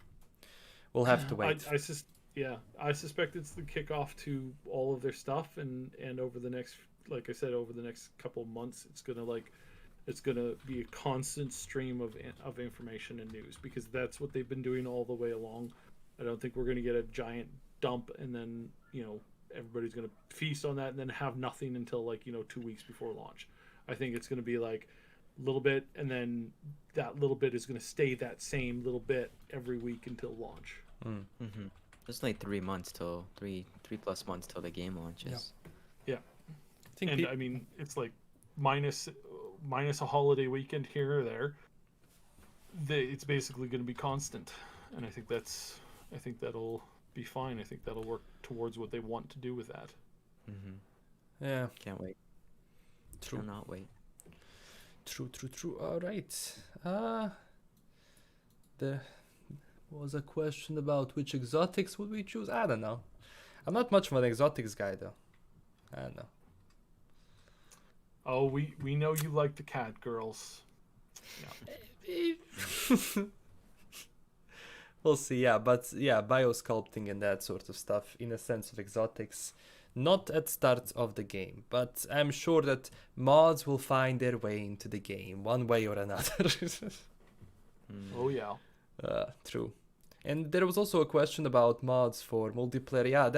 Speaker 1: We'll have to wait.
Speaker 4: I suspect it's the kickoff to all of their stuff, and over the next, like I said, over the next couple of months, it's gonna be a constant stream of information and news, because that's what they've been doing all the way along. I don't think we're gonna get a giant dump and then everybody's gonna feast on that and then have nothing until 2 weeks before launch. I think it's gonna be like a little bit, and then that little bit is gonna stay that same little bit every week until launch.
Speaker 3: Mm-hmm. It's like 3 months till 3+ months till the game launches.
Speaker 4: Yeah. I mean, it's like minus a holiday weekend here or there. It's basically going to be constant, and I think that'll be fine. I think that'll work towards what they want to do with that.
Speaker 3: Mm-hmm.
Speaker 1: Yeah.
Speaker 3: Can't wait.
Speaker 1: True.
Speaker 3: Cannot wait.
Speaker 1: True. All right. There was a question about which exotics would we choose. I don't know. I'm not much of an exotics guy, though. I don't know.
Speaker 4: Oh, we know you like the cat girls. Yeah.
Speaker 1: We'll see, yeah, but yeah, biosculpting and that sort of stuff in a sense of exotics, not at start of the game, but I'm sure that mods will find their way into the game one way or another.
Speaker 4: Oh yeah.
Speaker 1: True. And there was also a question about mods for multiplayer. Yeah,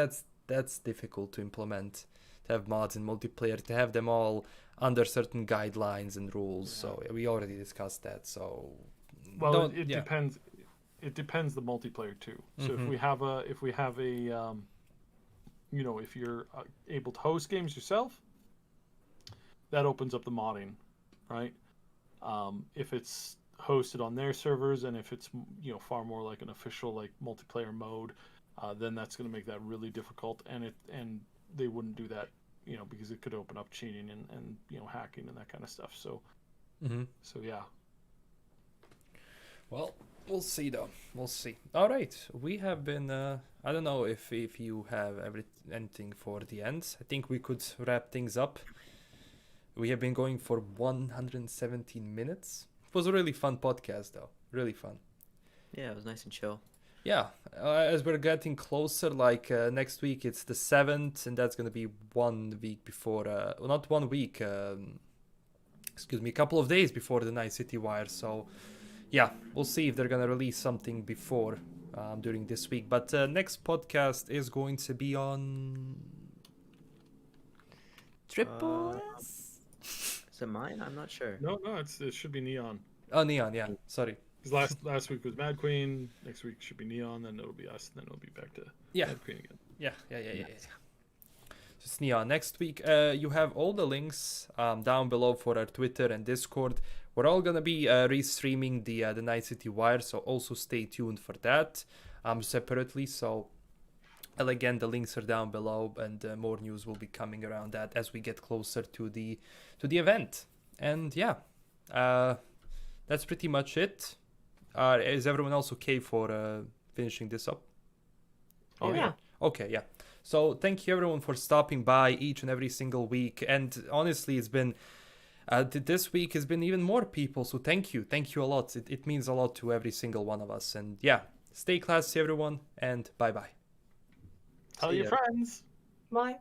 Speaker 1: that's difficult to implement, to have mods in multiplayer, to have them all under certain guidelines and rules. Yeah. So we already discussed that. So
Speaker 4: it depends. It depends the multiplayer too. So if we have a if you're able to host games yourself, that opens up the modding, right? If it's hosted on their servers, and if it's far more like an official like multiplayer mode, then that's going to make that really difficult, and they wouldn't do that, because it could open up cheating and hacking and that kind of stuff. So so yeah.
Speaker 1: Well, we'll see though. We'll see. All right, we have been. I don't know if you have anything for the end. I think we could wrap things up. We have been going for 117 minutes. It was a really fun podcast, though. Really fun.
Speaker 3: Yeah, it was nice and chill.
Speaker 1: Yeah, as we're getting closer, like next week it's the 7th, and that's gonna be 1 week before. Not 1 week. Excuse me, a couple of days before the Night City Wire. So. Yeah, we'll see if they're going to release something before during this week. But next podcast is going to be on
Speaker 3: Triple S. Is it mine? I'm not sure.
Speaker 4: No, it should be Neon.
Speaker 1: Oh, Neon, yeah. Sorry.
Speaker 4: Because last week was Mad Queen. Next week should be Neon. Then it'll be us. Then it'll be back to Mad Queen again. Yeah. So it's Neon. Next week, you have all the links down below for our Twitter and Discord. We're all going to be restreaming the Night City Wire, so also stay tuned for that separately. So, and again, the links are down below, and more news will be coming around that as we get closer to the event. And yeah, that's pretty much it. Is everyone else okay for finishing this up?
Speaker 2: Oh, yeah.
Speaker 1: Okay, yeah. So thank you everyone for stopping by each and every single week. And honestly, it's been... this week has been even more people, so thank you a lot. It means a lot to every single one of us. And yeah, stay classy everyone, and bye.
Speaker 4: Tell your friends.
Speaker 2: Bye.